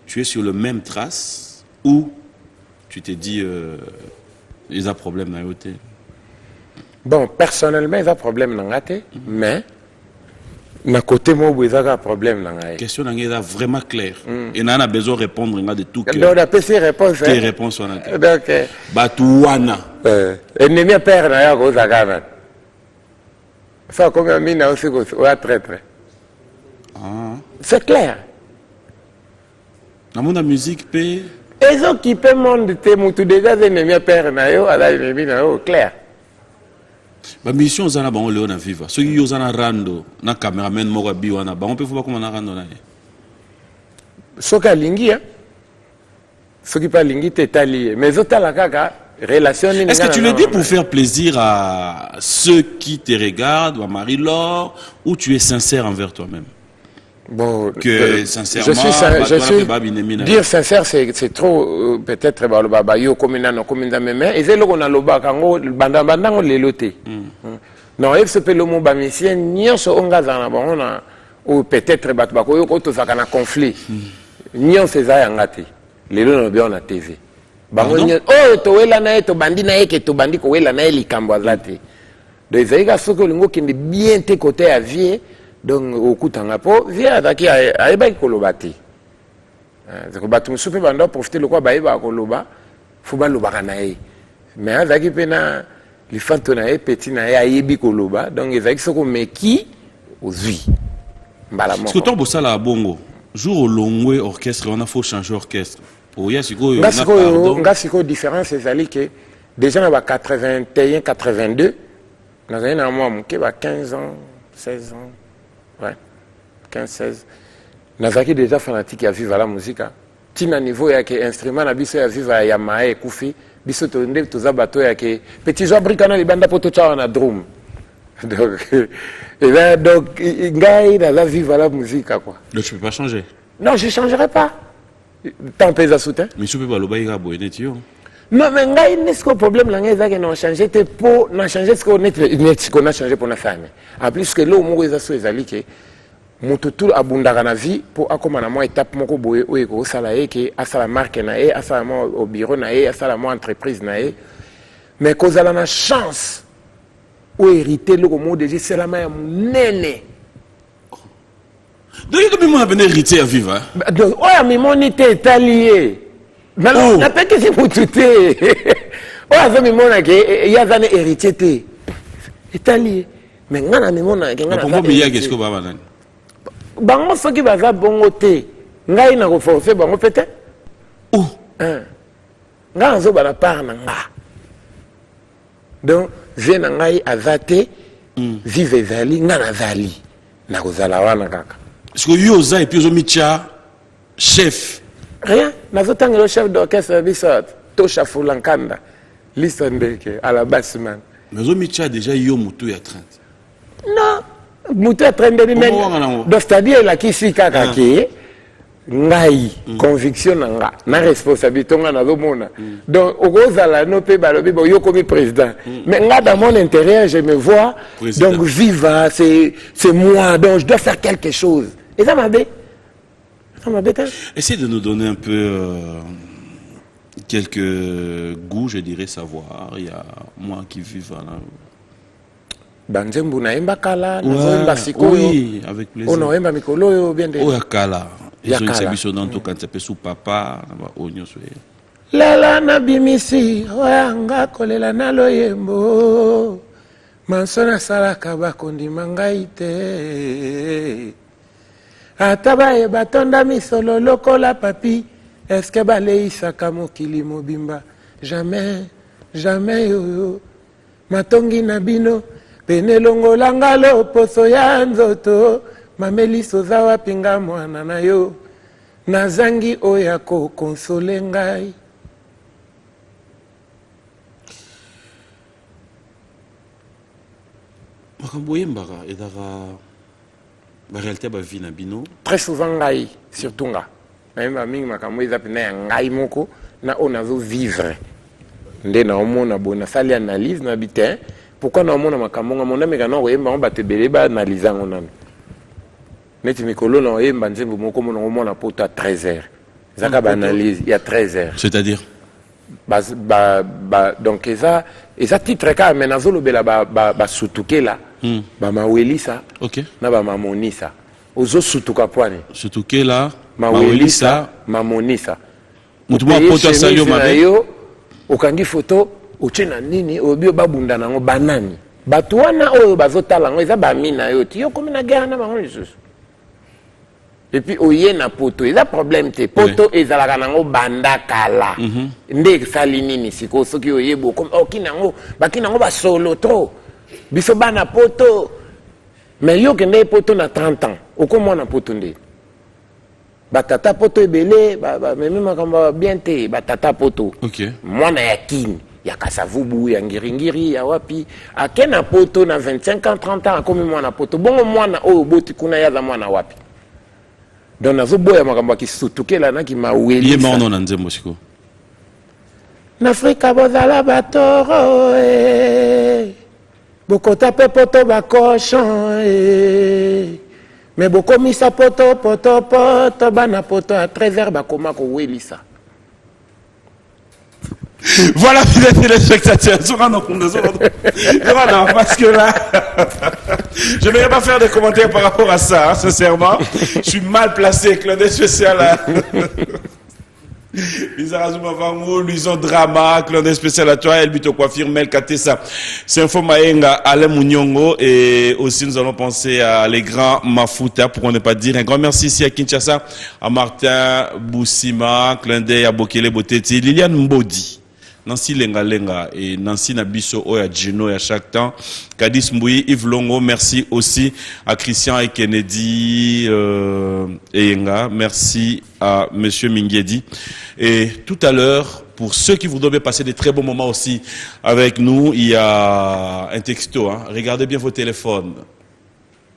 Tu es sur le même trace ou tu t'es dit, ils ont problème dans l'hôtel. Bon, personnellement, ils ont problème dans l'hôtel, mais na côté moi, ils ont problème dans l'hôtel. La question est vraiment claire. Et on a besoin de répondre de tout cœur. Donc, on a pu ces réponses. Tes réponses sont là. Donc, Batu wana. Ennemi père n'a pas de gagner. Ça, comme un mine aussi, on traître. C'est clair. Dans la musique, paix. Et ceux qui peuvent monter, tout déjà, ennemi père n'a pas ennemi n'a pas clair. La mission, c'est on le on vivre. Ceux qui ont un rando, na caméraman moko biwana, ba on peut voir comment on a rando na. Ceux qui lingi, ceux qui pas lingi, t'es allié. Mais autres la kaka. Est-ce que tu le dis pour faire plaisir à ceux qui te regardent, à Marie-Laure, ou tu es sincère envers toi-même? Bon, sincèrement, je suis dire sincère, c'est trop peut-être yo mais et c'est là qu'on a le bas quand bandang les lotés. Non, il se peut le mot bamisien nyonso ongazana bon on ou peut-être batbako yo ko to zakana conflit. Nyonso za ngati. Lelo no bien na TV. Oh, toela na to bandi na eke to bandi ko wela na likambo azati. Donc ils soko lingo qui bien tes côtés à vie donc au kutanga po via daki aiba kolobati. Donc batu musupe bando profiter le quoi ba koloba faut ba loba na e. Mais azaki pena li fanto na e petit na e ayebi koloba donc ils soko meki ozui. Mbala mo. Parce que toi pour ça la bongo jour au longwe orchestre on a faut changer orchestre. Ngasiko différence c'est que déjà dans 81 82 dans un mois qui va 15 ans 16 ans ouais 15 16 nazaki déjà fanatique à vivre la musique tina niveau ya que instrument na biso ya vivre ya mae kufi biso to ndé to za bato ya que petit jo bricana libanda poto cha na drum donc et là donc ngai na la vivre la musique quoi. Donc tu peux pas changer. Non, je changerai pas. Tant pèse à soutien. Mais tu peux pas le bailler à boire netio. Non, mais n'est-ce que le problème là, c'est que non changer tes pour non changer ce qu'on a changé pour la famille. En plus que là, au moins ils ont choisi que mon tout abondara na vie pour accompagner moi étape moko boye ou eko salaire que à sa marque na e à sa au bureau na e à sa entreprise na e. Mais cause la na chance ou hériter le mot déjà c'est la main nene. Donc, il y a un héritier à vivre. Donc, mais mon était italien. Mais on n'a pas que c'est pour tout. Il y a un héritier italien. Mais on a mon qu'est-ce que vous avez dit? Bango soki baza bongo te. Ngai na ko forcer bango peut-être. Oh. Nga zo bana part na nga. Donc, je na ngai azate vive zali nga na zali. Na ko zala wana kaka. Est-ce que Yoza et puis Yomicha, chef? Rien. Nazotan le chef d'orchestre Bissot, Tosha Fulankanda, Lissandeke, à la basse man. Mais Yomicha déjà yo moutou ya 30. Non, moutou ya 30 de même. Donc c'est-à-dire la kisi kakaki, ngai, conviction nga, na responsabilité nga na mona. Donc au gozala no pe balobi bo yo comme président. Mais nga dans mon intérieur, je me vois président. Donc viva, c'est moi, donc je dois faire quelque chose. Et ça m'a dit. Essayez de nous donner un peu quelques goûts, je dirais, savoir. Il y a moi qui vis là. Banzembu na imba kala, na siko. Oui, avec plaisir. On a imba mikolo yo bien de. Oh ya kala. Ils ont une service dans tout quand c'est sous papa, oignon soye. Lala na bimisi, oanga kolela na loyembo. Mansona salaka bakondi mangaite. Atabaye batonda misolo lokola papi. Est-ce que baleisaka mokili mobimba? Jamais, jamais yo. Matongi na bino, pene longolanga loposo ya nzoto. Mameli soza wapinga mwana na yo. Nazangi oyako konsole ngai. Makambo yembaka edaka La réalité de la vie, Nabino. Très souvent, ngai, surtout nga. Même ami makambo ezapena ya ngai moko na onazo vivre. Nde na omona bona sali analyse na bitin. Pourquoi na omona makambo nga mona meka na oyemba on batebele ba analyse ngo nanu. Neti mikolo na oyemba nzembo moko mona omona poto à 13h. Zaka ba analyse il y a 13h. C'est-à-dire donc eza titre ka menazo lobela ba sutukela ba mawelisa OK. Na ba mamonisa. Ozo sutuka pwani. Sutukela Mawelisa, mamonisa. Mutuwa poto salio mabe. Yo okangi photo ochena nini obio babunda nango banani. Batu wana oyo bazotala ngo eza ba mina yo ti yo komi na guerre na bango lisusu. Et puis oye na poto eza problème te poto ezalaka nango banda kala. Nde sali nini siko soki oyebo comme okinango bakinango ba solo trop. Biso bana poto. Mais yo kende poto na 30 ans. Okomo na poto nde. Batata poto ebele meme makambo bien te batata poto. OK. Mwana ya kini ya kasavubu ya ngiringiri ya wapi akena poto na 25 ans 30 ans akomi mwana poto bongo mwana oyo boti kuna yaza mwana wapi. Donc nazo boya makambo kisutukela na ki maweli. Yé maono na nzembo siko. Na Afrika bozala batoro bokota pe poto bakoshon mais beaucoup mis sa poto bana poto à 13h bakoma ko welisa. Voilà, mesdames et téléspectateurs, parce que là, je ne vais pas faire de commentaires par rapport à ça, hein, sincèrement. Je suis mal placé, clin d'œil spécial à Lisa Razuma Vango, Luison Drama, clin d'œil spécial à toi, Elbito Coiffure, Mel Katessa, Sinfo Maenga, Alain Mounyongo, et aussi nous allons penser à les grands Mafuta, pour ne pas dire un grand merci ici à Kinshasa, à Martin Boussima, clin d'œil à Bokele Boteti, Liliane Mbodi. Nancy Lenga Lenga et Nancy Nabiso Oya Gino à chaque temps. Kadis Mbouyi, Yves Longo, merci aussi à Christian et Kennedy Enga. Merci à Monsieur Minguedi. Et tout à l'heure, pour ceux qui voudraient passer des très bons moments aussi avec nous, il y a un texto. Hein. Regardez bien vos téléphones.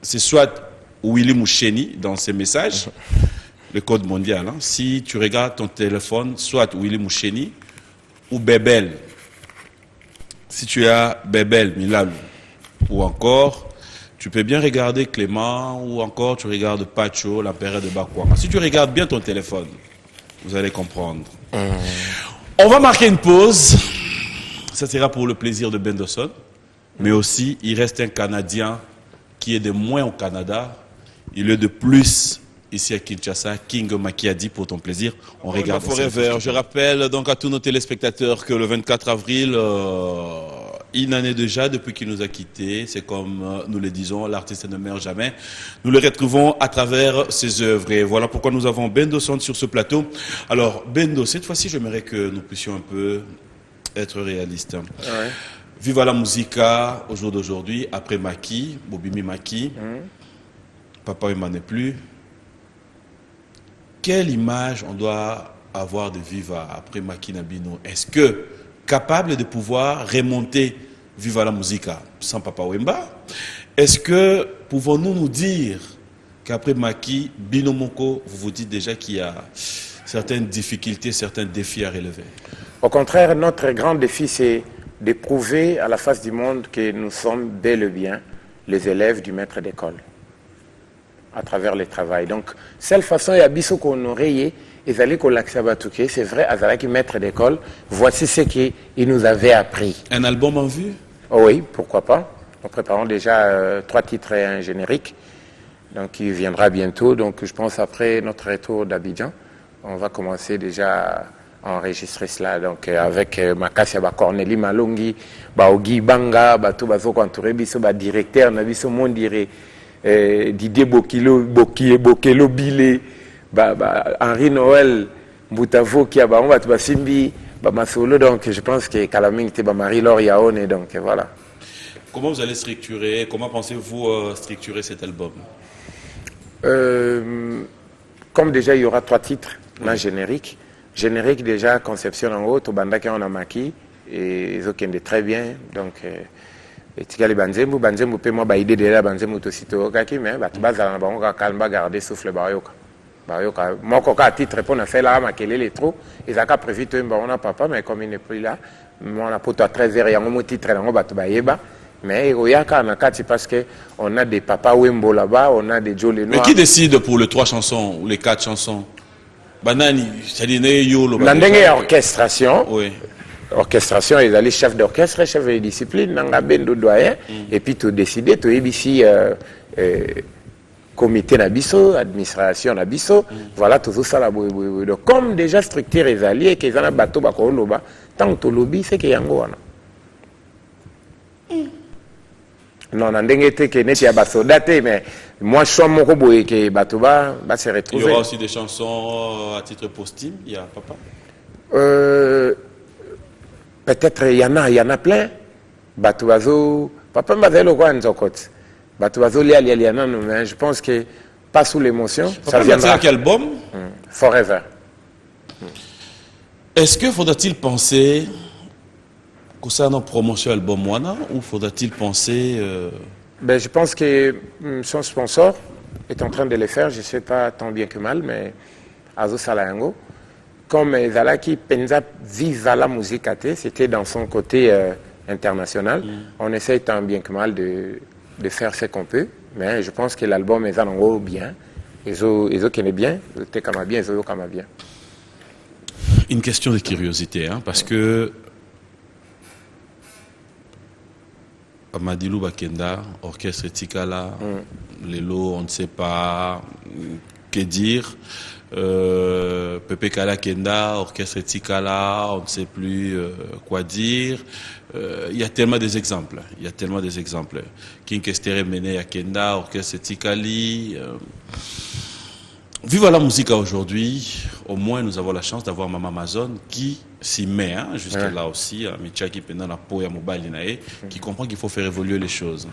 C'est soit Willy Moucheni dans ses messages, le code mondial. Hein. Si tu regardes ton téléphone, soit Willy Moucheni, ou Bebel, si tu as Bebel, Milalou, ou encore, tu peux bien regarder Clément, ou encore tu regardes Pacho, l'empereur de Bakwama. Si tu regardes bien ton téléphone, vous allez comprendre. On va marquer une pause. Ça sera pour le plaisir de Benderson, mais aussi, il reste un Canadien qui est de moins au Canada, il est de plus ici à Kinshasa, King Makiadi, pour ton plaisir. On regarde Forever. Je rappelle donc à tous nos téléspectateurs que le 24 avril, une année déjà depuis qu'il nous a quittés, c'est comme nous le disons, l'artiste ne meurt jamais. Nous le retrouvons à travers ses œuvres. Et voilà pourquoi nous avons Bendo Son sur ce plateau. Alors Bendo, cette fois-ci, j'aimerais que nous puissions un peu être réalistes. Ouais. Viva la musica au jour d'aujourd'hui, après Maki, Bobimi Maki, Papa Emma n'est plus. Quelle image on doit avoir de Viva après Maki Nabino? Est-ce que capable de pouvoir remonter Viva la Musica sans Papa Wemba? Est-ce que pouvons-nous nous dire qu'après Maki, Bino Moko, vous vous dites déjà qu'il y a certaines difficultés, certains défis à relever? Au contraire, notre grand défi, c'est de prouver à la face du monde que nous sommes bel et bien les élèves du maître d'école à travers le travail. Donc, seule façon, il y a biso qu'on aurait et allait qu'on l'accepte, c'est vrai, Azala qui maître d'école, voici ce qu'il nous avait appris. Un album en vue? Oh oui, pourquoi pas. Nous préparons déjà 3 titres et un générique, donc il viendra bientôt. Donc, je pense après notre retour d'Abidjan, on va commencer déjà à enregistrer cela. Donc, avec Makassia Cornélie Malongi, Ogi Banga, tout bazo entouré biso directeur, nabiso mon dirait. Didier Bokelo Bilé, Henri Noël, Boutavo qui a on va te Simbi, Masolo, donc je pense que Kalaming était Marie-Laure Yaone, donc voilà. Comment vous allez structurer, comment pensez-vous structurer cet album? Comme déjà il y aura 3 titres, là générique. Générique déjà, conception en haut, au Banda qui on a maquis, et ils ont très bien, donc. etikali banzembo pe moi ba idée de la banzembo to sito kaki mais ba bazala na bango ka kalma garder souffle bayoka moko ka titre pour na faire la makelele trop ils a ka prévu to on a papa mais comme il n'est plus là on a poto à 13h yango mo titre nango ba to bayeba mais oyaka na kati parce que on a des papa Wembo là-bas on a des Joe Lenoir. Mais qui décide pour les 3 chansons ou les 4 chansons? Banani c'est-à-dire yolo la ndenge orchestration. Oui. Orchestration, ils allaient chef d'orchestre, chef de discipline, nanga bendo doyen, et puis tu décider, tu es ici comité nabiso, administration nabiso, voilà tout ça là. Donc comme déjà structure les alliés, qu'ils ont un bateau bako loba, tant que lobby c'est qu'il y a un goana. Non, on ndenge te que net ya basodate, mais moi je suis mon robot et que bateau va se retrouver. Il y aura aussi des chansons à titre posthume, il y a papa. Peut-être il y en a plein. Batouazo, papa m'a dit le quoi nzokot. Batouazo mais je pense que pas sous l'émotion. Ça viendra. Quel album? Forever. Est-ce que faudra-t-il penser que ça a promotion album Wana ou faudra-t-il penser Ben je pense que son sponsor est en train de le faire. Je ne sais pas tant bien que mal, mais Azo Salayango. Comme Zalaki Penza vive la musique, c'était dans son côté international. On essaye tant bien que mal de faire ce qu'on peut, mais je pense que l'album est en gros bien. Ils ont bien, ils ont bien, ils ont bien. Une question de curiosité, hein, parce que Amadilou Bakenda, orchestre Tikala, Lelo, on ne sait pas que dire. Pepe Kala Kenda, orchestre Tikala, on ne sait plus quoi dire. Il y a tellement des exemples. King Kestere Mene à Kenda, orchestre Tikali. Vive la musique aujourd'hui. Au moins, nous avons la chance d'avoir Maman Amazon qui s'y met, hein, jusqu'à là aussi, Michaki Pena la Poya Mobile Nae, qui comprend qu'il faut faire évoluer les choses.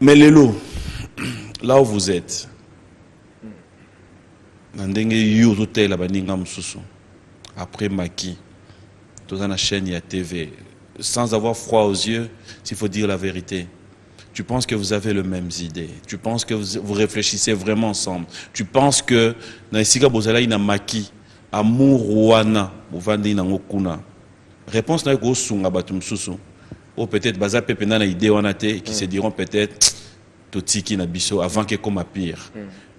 Mais Lelo, là où vous êtes, après Maki, dans la chaîne, il y a TV, sans avoir froid aux yeux, s'il faut dire la vérité. Tu penses que vous avez les mêmes idées. Tu penses que vous réfléchissez vraiment ensemble. Tu penses que dans Isiga Bozala, il y a Maki, amour Wana, Bovandi Nangokuna. Réponse n'a pas sunga batum susu. Ou peut-être Baza Pepena na idée wanate qui se diront peut-être Totiki na biso avant que comme pire.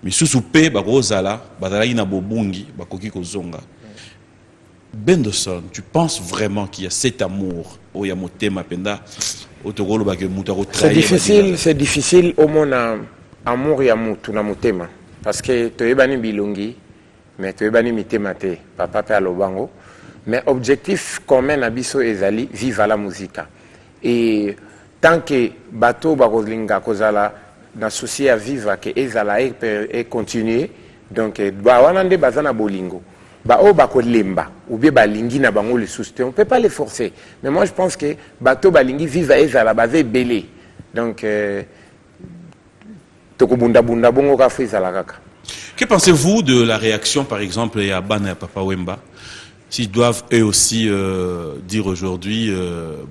Mais susu pe bagozala, bazala ina bobungi, bakoki kozonga. Bendoson, tu penses vraiment qu'il y a cet amour au Yamotema Penda? C'est difficile au moins amour ya mutu na motema parce que toyebani bilongi mais toyebani mitema te papa pe alobango mais objectif commun na biso ezali vive la musique et tant que bateau bakolinga kozala na souci à vivre que ezala et continuer donc ba wana nde bazana bolingo ba o bakolemba ou bien balingi na bango le sousté on peut pas les forcer mais moi je pense que bateau balingi vive ezala baze belé donc tokobunda bunda bongo ka fizala kaka. Que pensez-vous de la réaction par exemple à Bana et Papa Wemba s'ils doivent eux aussi dire aujourd'hui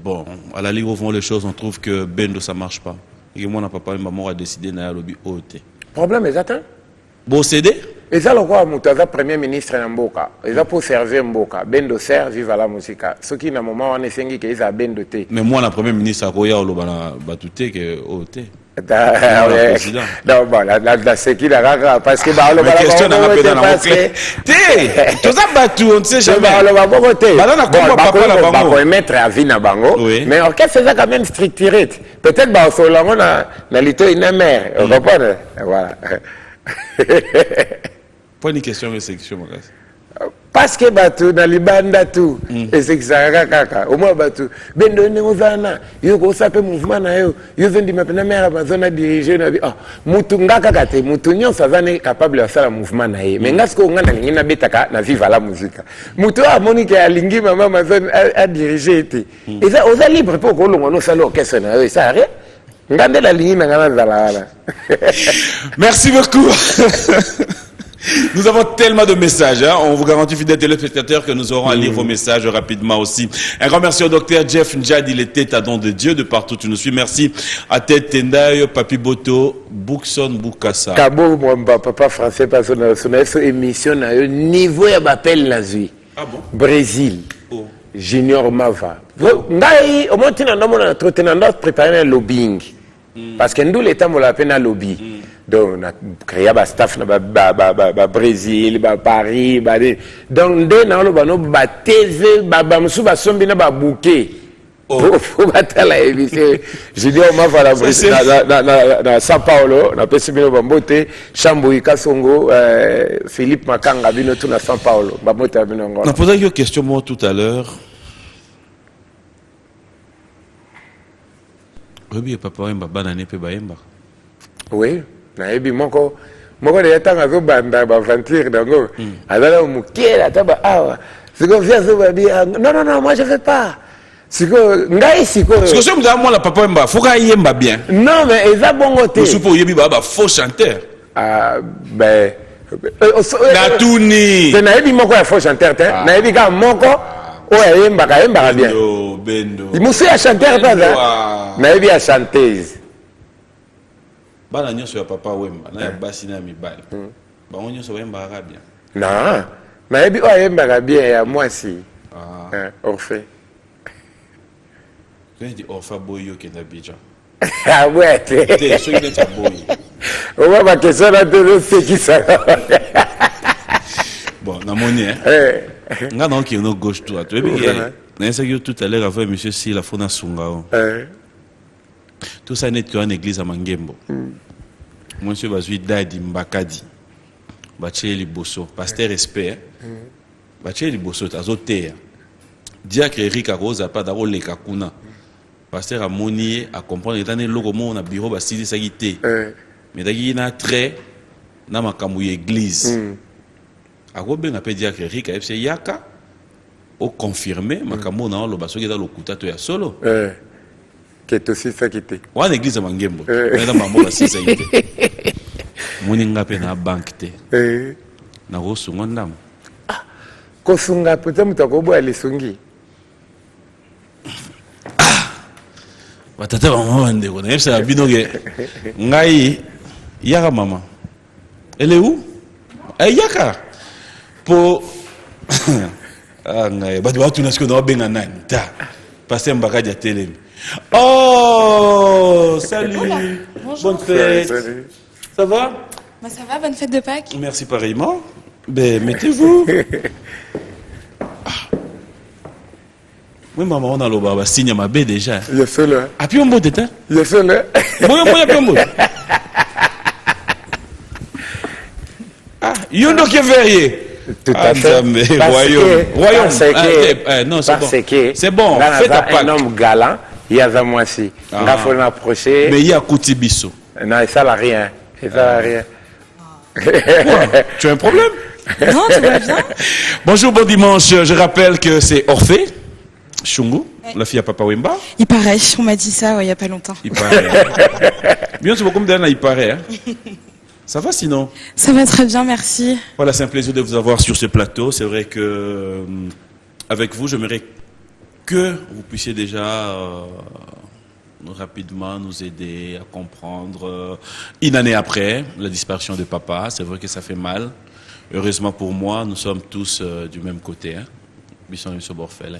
bon à la ligue où vont les choses on trouve que Bendo ça marche pas et moi na Papa Wemba m'a décidé na lobby OT. Problème est atteint. Bon cédé. Et ça, le roi Moutaza, premier ministre Mboka, ils ont pour servir Mboka, Bendo sert, vive la musique. Ce qui, dans le moment, on est sengi qu'ils ont Bendo té. Mais moi, le premier ministre, Akoya, on a battuté que OT. Non, bon, la séquille, parce que, bah, la question n'a pas été dans la clé. Té, tout ça battu, on ne sait jamais. Bah, le va pas té. Bah, là, on a compris papa la bango. Bah, mettre à vie na bango. Mais orchestre, c'est quand même structuré. Peut-être, bah, au on a l'ité une mère. Vous comprenez? Voilà. Pas une question de section, parce que batu na libanda tout et c'est ça kaka au moins batu bendo ne ozana yo ko sape mouvement na yo zendi mapena mère bazona diriger na bi mutu ngaka kate mutu nyonso azane capable ya sala mouvement na ye mais ngasko ngana lingi na betaka na vive la musique mutu a monique ya lingi mama mazone a diriger été et ça oza libre pour ko longo no sala orchestre na yo ça rien ngande la lingi na ngana zala. Merci beaucoup. Nous avons tellement de messages. Hein. On vous garantit, fidèles téléspectateurs, que nous aurons à lire vos messages rapidement aussi. Un grand merci au docteur Jeff Njad. Il était à don de Dieu de partout où tu nous suis. Merci à Ted Tendayo, Papi Boto, Boukson Boukassa. Kabo, mon papa français, parce que son émission a un niveau d'appel nazi. Ah bon? Brésil. Oh. Junior Mava. Ngai, au moins, tu as préparé un lobbying. Parce que nous, l'État, on l'a appelé un lobby. Donc, on a créé un staff au Brésil, à Paris. Donc, dès que nous avons TV, nous avons bouquet. Pour battre la émission. Junior Mava, dans São Paulo, on a fait Simino Bambote, Chamboui Kassongo, Philippe Makanga, tout dans São Paulo. On a posé une question moi tout à l'heure. Oui, papa Wemba, banane pe baemba. Oui, naebi moko de yatanga zo banda ba aventure dango. Azala mukela taba awa. Siko via zo babi. Non, moi je fais pas. Siko ngai siko. Parce que si moi la papa Wemba, faut qu'il yemba bien. Non, mais eza bongo te. Vous suppose yebi baba faux chanteur. Ah ben Natuni. C'est naebi moko ya faux chanteur te. Naebi ka moko o yemba bien. Bendo. Il mousse ya chanteur pas. Naebi ya chanteuse. Bana nyonso ya papa Wemba na ya basi na mibali. Bango nyonso Wemba ka bien. Non, naebi o yemba bien ya mwasi. Orphe. Quand je dis orpha boyo qui est Abidjan. Ah ouais. T'es sûr que tu as boyo. On va ma question là de ce qui ça. Bon, na moni hein. Nga non qui est no gauche toi. Tu vois bien. Na tout à l'heure avec monsieur si la fona sungao. Tout ça n'est qu'une église à Mangembo. Monsieur Bazui Dadi Mbakadi. Baché Liboso. Pasteur respect. Baché Liboso, Tazotea. Diacre Eric Arosa, pas d'aro le Kakuna. Pasteur Amoni à comprendre que dans le logo, on a bureau, Bastille Sagité. Mais il y a très dans ma camouille église. A Robin a dit Diacre Eric, FC Yaka. Au confirmé, ma camouille dans le basso qui est dans le Koutato ya solo. Qui est aussi ça qui était. Ou en église à Mangembo. Mais dans ma mort, c'est ça qui était. Moninga pe na banque te. Na rosu ngondam. Kosunga peut-être mutakobo alisungi. Batata maman ndeko na yebisa binoge. Ngai yaka maman. Elle est où? Yaka. Po ngai batu batu na siko na benga nani ta. Passer Mbakadi à télé. Oh, salut. Bonjour. Bonne fête. Salut. Ça va? Bah, ça va, bonne fête de Pâques. Merci pareillement. Ben, mettez-vous. Oui, maman, on a le baba signe ma baie déjà. Il y a cela. Ah, puis on boit d'état. Il y a cela. Moi, puis on boit. Ah, Yondo qui est verrier. Tout à fait. Royaume. Non, c'est bon. C'est bon. Faites à Pâques. Un homme galant, il y a moi aussi. Il faut l'approcher. Mais il y a Koutibiso. Non, ça n'a rien. Ça n'a rien. Tu as un problème? Non, tout va bien. Bonjour, bon dimanche. Je rappelle que c'est Orphée Chungu, la fille à Papa Wemba. Il paraît, on m'a dit ça il n'y a pas longtemps. Il paraît. Bien, c'est beaucoup d'années, il paraît. Hein. Ça va sinon? Ça va très bien, merci. Voilà, c'est un plaisir de vous avoir sur ce plateau. C'est vrai que avec vous, j'aimerais que vous puissiez déjà rapidement nous aider à comprendre une année après la disparition de papa. C'est vrai que ça fait mal. Heureusement pour moi, nous sommes tous du même côté. Hein. Bisson et Orphelin.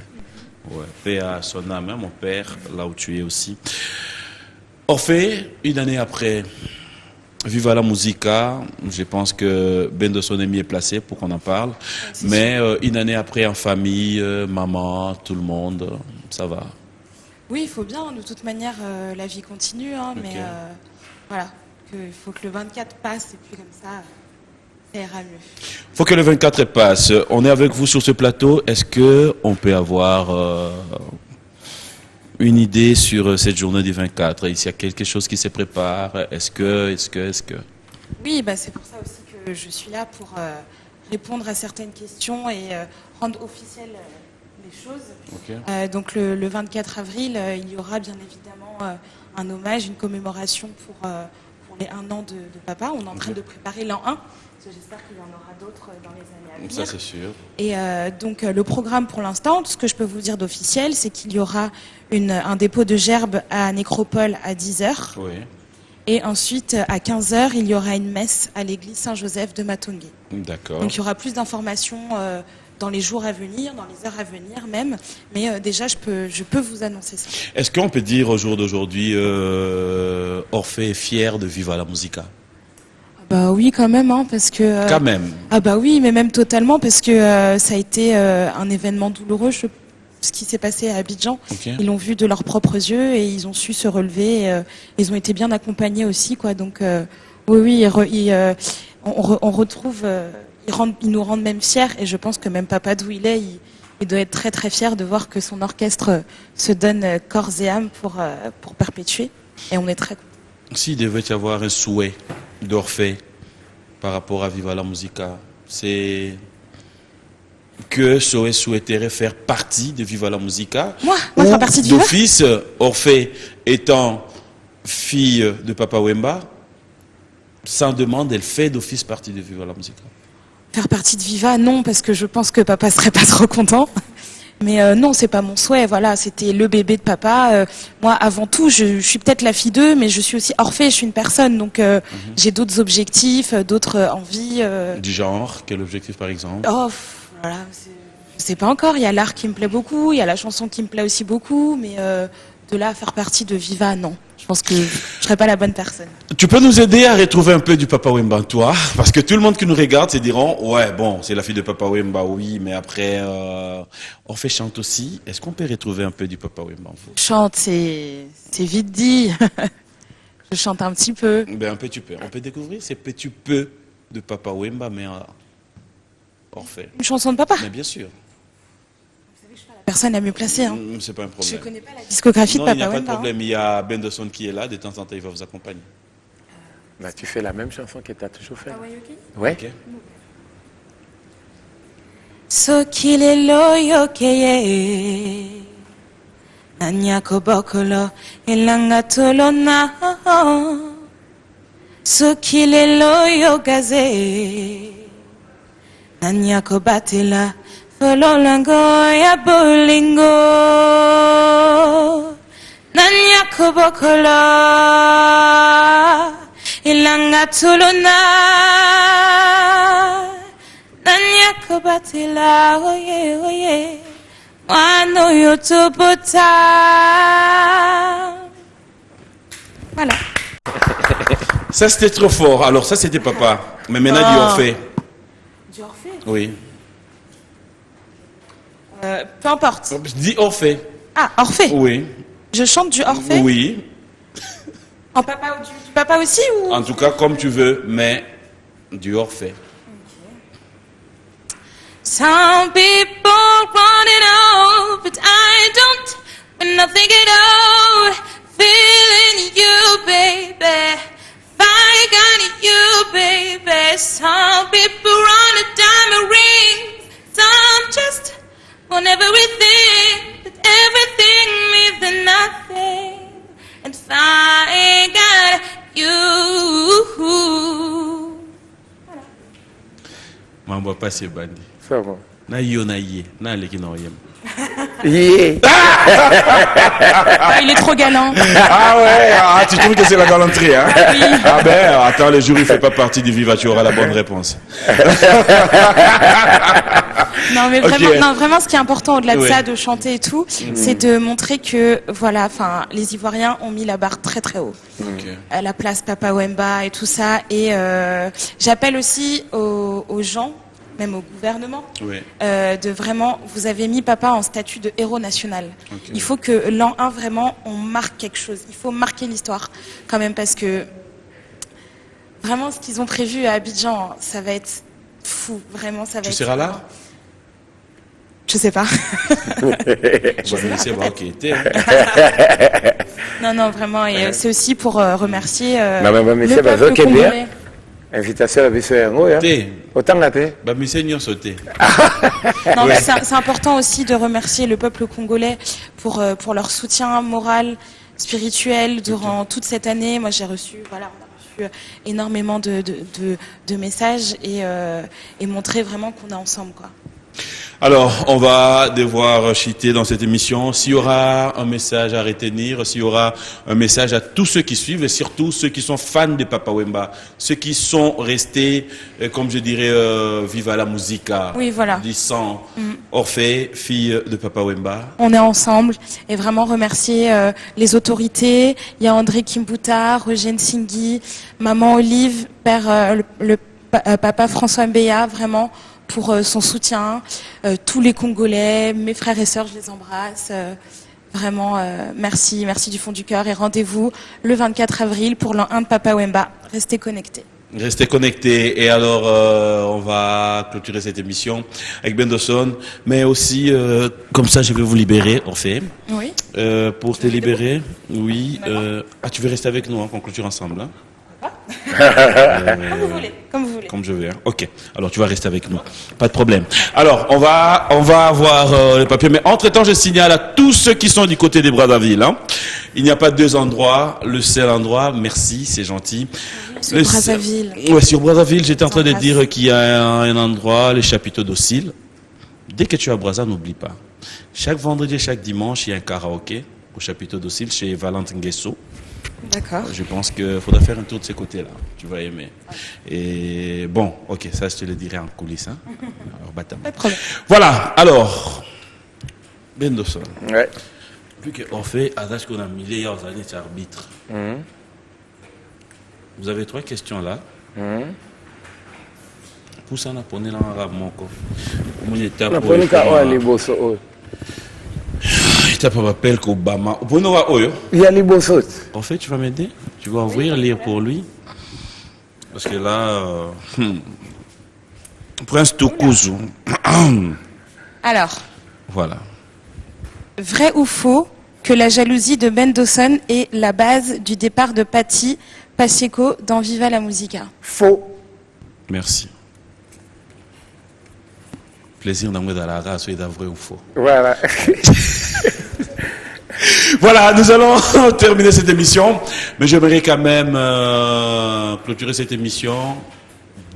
Ouais. Paix à son âme, hein, mon père, là où tu es aussi. Orphée, une année après, Viva la Musica, je pense que Bendo Son est mieux placé pour qu'on en parle. Mais une année après, en famille, maman, tout le monde, ça va. Oui, il faut bien. De toute manière, la vie continue. Hein, okay. Mais voilà, il faut que le 24 passe et puis comme ça ira mieux. Il faut que le 24 passe. On est avec vous sur ce plateau. Est-ce qu'on peut avoir une idée sur cette journée du 24? Est-ce qu'il y a quelque chose qui se prépare? Est-ce que... Oui, bah, c'est pour ça aussi que je suis là, pour répondre à certaines questions et rendre officielles les choses. Okay. Donc le 24 avril, il y aura bien évidemment un hommage, une commémoration pour les 1 an de papa. On est en train de préparer l'an 1. J'espère qu'il y en aura d'autres dans les années à venir. Ça, c'est sûr. Et donc, le programme pour l'instant, ce que je peux vous dire d'officiel, c'est qu'il y aura un dépôt de gerbes à Nécropole à 10h. Oui. Et ensuite, à 15h, il y aura une messe à l'église Saint-Joseph de Matongué. D'accord. Donc, il y aura plus d'informations dans les jours à venir, dans les heures à venir même. Mais déjà, je peux vous annoncer ça. Est-ce qu'on peut dire au jour d'aujourd'hui, Orphée est fier de Viva la Musica? Bah oui, quand même, hein, parce que... Quand même. Ah bah oui, mais même totalement, parce que ça a été un événement douloureux, ce qui s'est passé à Abidjan. Okay. Ils l'ont vu de leurs propres yeux et ils ont su se relever. Ils ont été bien accompagnés aussi, quoi. Donc oui, on retrouve... ils nous rendent même fiers, et je pense que même papa d'où il est, il doit être très très fier de voir que son orchestre se donne corps et âme pour perpétuer. Et on est très contents. S'il devait y avoir un souhait d'Orphée par rapport à Viva la Musica, c'est que Soé souhaiterait faire partie de Viva la Musica. Moi faire partie de Viva. D'office, Orphée étant fille de Papa Wemba, sans demande, elle fait d'office partie de Viva la Musica. Faire partie de Viva, non, parce que je pense que papa serait pas trop content. Mais non, c'est pas mon souhait. Voilà, c'était le bébé de papa. Moi, avant tout, je suis peut-être la fille d'eux, mais je suis aussi Orphée. Je suis une personne, donc j'ai d'autres objectifs, d'autres envies. Du genre, quel objectif par exemple? Oh, voilà, je sais pas encore. Il y a l'art qui me plaît beaucoup, il y a la chanson qui me plaît aussi beaucoup, mais de là à faire partie de Viva, non. Je pense que je serais pas la bonne personne. Tu peux nous aider à retrouver un peu du Papa Wemba, toi? Parce que tout le monde qui nous regarde se diront, ouais, bon, c'est la fille de Papa Wemba, oui, mais après, Orphée chante aussi. Est-ce qu'on peut retrouver un peu du Papa Wemba en vous? Chante, c'est vite dit. Je chante un petit peu. Ben, un petit peu. On peut découvrir ces petits peu de Papa Wemba, mais Orphée. Une chanson de papa? Mais bien sûr. Personne n'a mieux placé. Hein. C'est pas un problème. Je connais pas la discographie Non, de il n'y Papa a pas de Wemba. problème. Il y a Benderson qui est là. De temps en temps, il va vous accompagner. Bah, tu fais la même chanson que tu as toujours fait. Ouais. Ouais. Ok. Sokile yoke Nanya kobokolo Elanga tolona Sokile yogaze Nanya kobatela Fololango ya bolingo Nanya kobokolo Elanga tolona Nanya kobatela oye Wano yotobota. Voilà. Ça, c'était trop fort. Alors, ça, c'était papa. Mais maintenant, du Orphée. Du Orphée? Oui. Peu importe. Je dis Orphée. Ah, Orphée. Oui. Je chante du Orphée? Oui. En papa ou du papa aussi ou... En tout cas, comme tu veux, mais du Orphée. Some people want it all, but I don't. When I think it all, feeling you, baby. I got you, baby. Some people run a diamond ring. Some just want everything, but everything means nothing. And I got you. Mambo pasi bandi. Ça va. Na yo na ye. Na leki na oyem. Yeah. Ah, il est trop galant. Ah ouais, tu trouves que c'est la galanterie, hein? Oui. Ah ben, attends, le jury fait pas partie du Viva, tu auras la bonne réponse. Non, mais vraiment, Okay. non, vraiment, ce qui est important au-delà de Ouais. ça, de chanter et tout, c'est de montrer que, voilà, enfin, les Ivoiriens ont mis la barre très très haut. Okay. À la place Papa Wemba et tout ça. Et j'appelle aussi aux gens, même au gouvernement, Oui. de vraiment, vous avez mis papa en statut de héros national. Okay. Il faut que l'an 1, vraiment, on marque quelque chose. Il faut marquer l'histoire, quand même, parce que vraiment, ce qu'ils ont prévu à Abidjan, ça va être fou. Vraiment, ça va Tu être... seras là? Je sais pas. Bon, je sais pas, ok. T'es, hein. Non, non, vraiment. Et c'est aussi pour remercier Maman, le monsieur, peuple ok, bien. congolais. Invitation à biso yango ya. T'es. Autant gâté. Bah, mais c'est nyon sauté. Non, Ouais. mais c'est important aussi de remercier le peuple congolais pour leur soutien moral, spirituel durant toute cette année. Moi, j'ai reçu, voilà, on a reçu énormément de messages et montrer vraiment qu'on est ensemble, quoi. Alors, on va devoir chuter dans cette émission. S'il y aura un message à retenir, s'il y aura un message à tous ceux qui suivent et surtout ceux qui sont fans de Papa Wemba, ceux qui sont restés, comme je dirais, viva la musica, oui, voilà. du sang, Orphée, fille de Papa Wemba. On est ensemble et vraiment remercier les autorités. Il y a André Kimbuta, Roger Nsingui, maman Olive, père papa François Mbeya, vraiment pour son soutien, tous les Congolais, mes frères et sœurs, je les embrasse. Vraiment, merci du fond du cœur et rendez-vous le 24 avril pour l'an 1 de Papa Wemba. Restez connectés. Restez connectés et alors on va clôturer cette émission avec Bendoson, mais aussi comme ça je vais vous libérer, Orphée. Oui. Pour te libérer, oui. Tu veux rester avec nous, hein, qu'on clôture ensemble, hein? Comme vous voulez. Comme je veux. Hein. Ok. Alors tu vas rester avec nous. Pas de problème. Alors on va avoir les papiers. Mais entre-temps, je signale à tous ceux qui sont du côté des Brazzaville. Hein. Il n'y a pas deux endroits. Le seul endroit. Merci, c'est gentil. Sur Brazzaville. Ouais, sur Brazzaville, j'étais en train de dire qu'il y a un endroit, les chapiteaux d'Ocile. Dès que tu es à Brazza, n'oublie pas. Chaque vendredi et chaque dimanche, il y a un karaoké au chapiteau d'Ocile chez Valentin Nguesso. D'accord. Je pense qu'il faudra faire un tour de ces côtés-là. Tu vas aimer. Et bon, ok, ça je te le dirai en coulisses. Hein. Alors, pas de problème. Voilà, alors, Bendoson. Ouais. Vu qu'on fait, à l'âge qu'on a mis les années d'arbitre, vous avez trois questions là. Pour ça, on a posé dans l'arabe, mon corps. On était à il m'appelle qu'Obama. Il y a les bossos. En fait, tu vas m'aider. Tu vas ouvrir, lire pour lui. Parce que là, Prince Toukouzou. Alors. Voilà. Vrai ou faux que la jalousie de Bendoson est la base du départ de Patti Pacheco dans Viva la Musica? Faux. Merci. Plaisir d'amour dans la race, et vrai ou faux. Voilà. Voilà, nous allons terminer cette émission, mais j'aimerais quand même clôturer cette émission.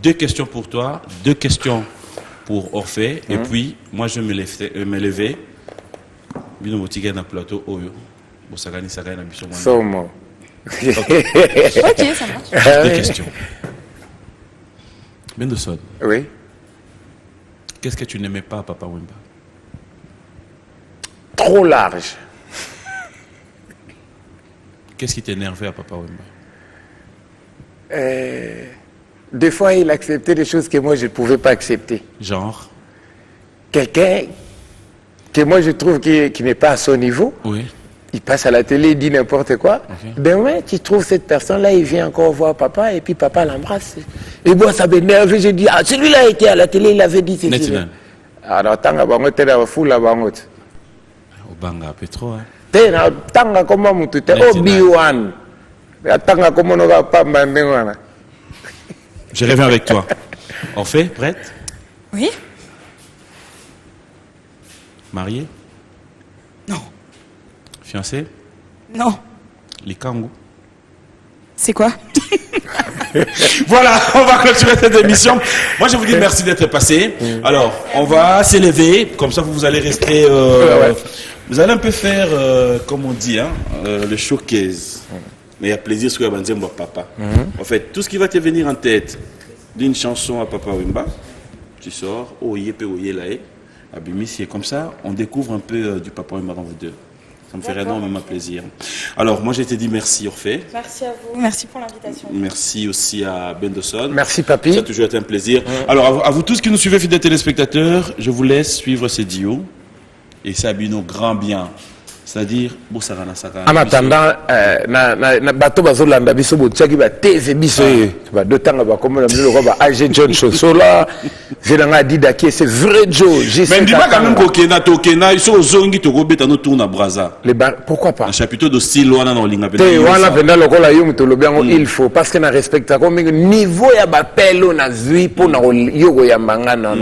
2 questions pour toi, 2 questions pour Orphée, et puis moi je vais me lever. Bino botiga na plateau oyo. Bosagani sagani na biso. Somo. Ok, ça marche. 2 questions. Bendoson. Oui. Qu'est-ce que tu n'aimais pas à Papa Wemba? Trop large. Qu'est-ce qui t'énervait à Papa Wemba? Des fois, il acceptait des choses que moi, je ne pouvais pas accepter. Genre? Quelqu'un que moi, je trouve qui n'est pas à son niveau. Oui. Il passe à la télé, il dit n'importe quoi. Okay. Demain, tu trouves cette personne-là, il vient encore voir papa, et puis papa l'embrasse. Et moi, ça m'énerve. Je dis, ah, celui-là était à la télé, il avait dit ceci. Alors, tant que tu es fou là-bas, Obanga, un peu trop, hein? Tanga comment tu te Obi-Wan. Tanga comment on va pas m'amener. Je reviens avec toi. On fait? Prête? Oui. Marié? Non. Fiancé? Non. Les kangous? C'est quoi? Voilà, on va clôturer cette émission. Moi, je vous dis merci d'être passé. Alors, on va s'élever. Comme ça, vous allez rester... Vous allez un peu faire, comme on dit, hein, le showcase. Mais il y a plaisir ce que va dire papa. En fait, tout ce qui va te venir en tête d'une chanson à Papa Wemba, tu sors, oye là, Abimisi, et comme ça, on découvre un peu du Papa Wemba dans vous deux. Ça me ferait énormément plaisir. Alors, moi, je te dis merci, Orphée. Merci à vous. Merci pour l'invitation. Merci aussi à Bendoson. Merci, Papi. Ça a toujours été un plaisir. Alors, à vous tous qui nous suivez, fidèles téléspectateurs, je vous laisse suivre ces duos. Et ça a nos grands biens. C'est-à-dire, en attendant, bateau bazolanda biso botiaki bateze biso de tanga bakomona milo ba AG John Chosola venanga didaki c'est vrai Joe. Mais dis pas quand même kokena tokena iso ozongi tokobeta no tourna Brazza. Pourquoi pas? Un chapiteau de style wana na linga te wana penda lokola yo mutolobi yango il faut parce que na respecta ko niveau ya bapelo na zui pona yoko ya manga non.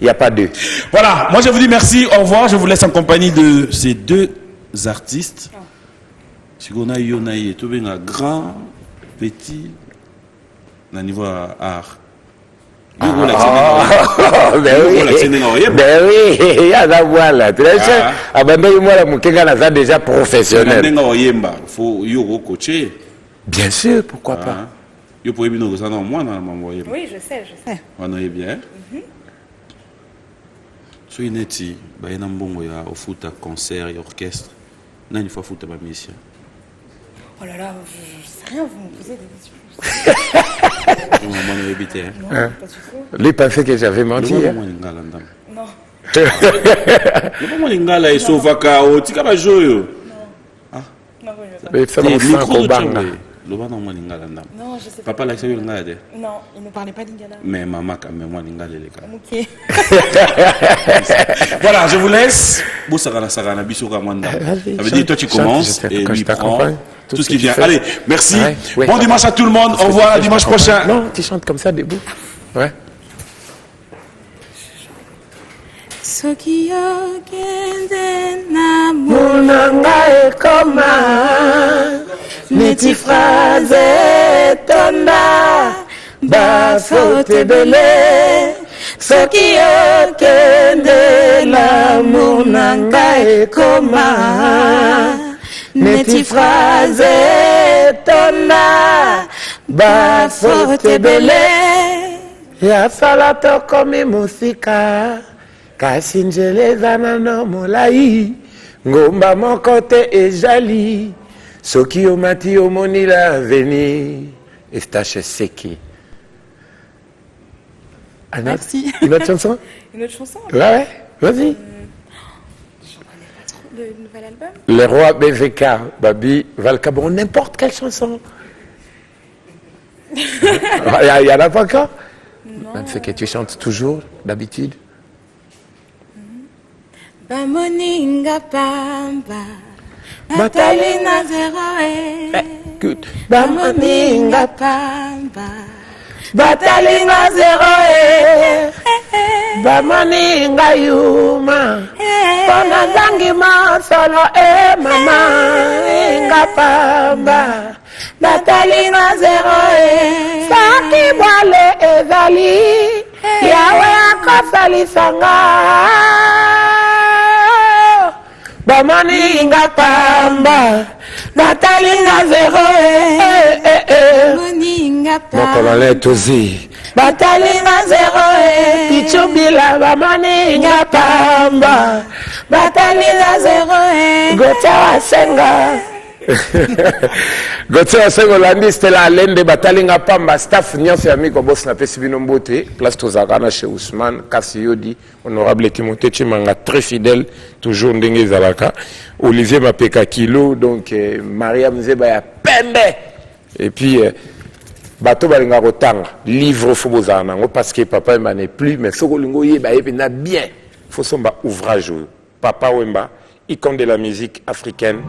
Il n'y a pas deux. Voilà, moi je vous dis merci, au revoir. Je vous laisse en compagnie de ces 2 artistes. Sigona Yonaye, tout bien un grand petit na niveau à art. Ben oui, il y a la voix là. Très cher. Abandonne moi la moukenga na déjà professionnel. Bien sûr, pourquoi pas. Oui, je sais. On est bien. So ineti ba ina mbongo ya ofuta concert et orchestre. Nani fa futa ba mission. Oh là là, je sais rien, vous me posez des questions. Non, pas du tout. Lui pensait que j'avais menti. Non. Le lingala esovaka otika ba joyo. Non, Mais ça me fait un banga. non, je sais pas. Papa l'a salué lingala de. Non, il ne parlait pas d'Ingala. Mais maman quand même moi lingala les gars. Ok. Voilà, je vous laisse. Bosagana sagana bisoka mwanda. Ça veut dire toi tu commences et lui prend tout ce qui vient. Allez, merci. Bon dimanche à tout le monde. Au revoir, à dimanche prochain. Non, tu chantes comme ça debout. Ouais. Soki okende na Munanga ekoma neti phrase tonda bafote bele soki okende l'amour nanga ekoma neti phrase tonda bafote bele ya sala tokomi musika kasi njeleza nano molai ngomba moko te ezali soki omati omoni l'avenir Estache Seki. Merci. Une autre chanson? Une autre chanson? Ouais, vas-y. Je connais pas trop de nouvel album. Le roi BVK, Babi Valcabon, n'importe quelle chanson. Il y en a pas encore? Non. C'est que tu chantes toujours, d'habitude. Bamoninga pamba Batalina zero Good. Bamoninga pamba Batalinga zero Bamoninga yuma Pona zangi masolo mama Inga pamba Batalinga zero Saki wale ezali Yawe akasali sanga Bamoninga pamba Batalinga zero Bamoninga pamba Mokolole tozi Batalinga zero Pichubila bamoninga pamba Batalinga zero Gocha wasenga Gocha wasenga Landi Stella Alende Batalinga pamba Staff nyonso ya miko boss na pesi bino mbote Place tozakana chez Ousmane Kasi Yodi Honorable Timothée Chimanga très fidèle toujours ndenge zalaka Olivier Mapeka Kilo donc Maria Mzeba ya pembe et puis bato balinga kotanga livre faut bozala nango parce que papa Wemba n'est plus mais soko lingo yeba yebena bien faut somba ouvrage Papa Wemba icône de la musique africaine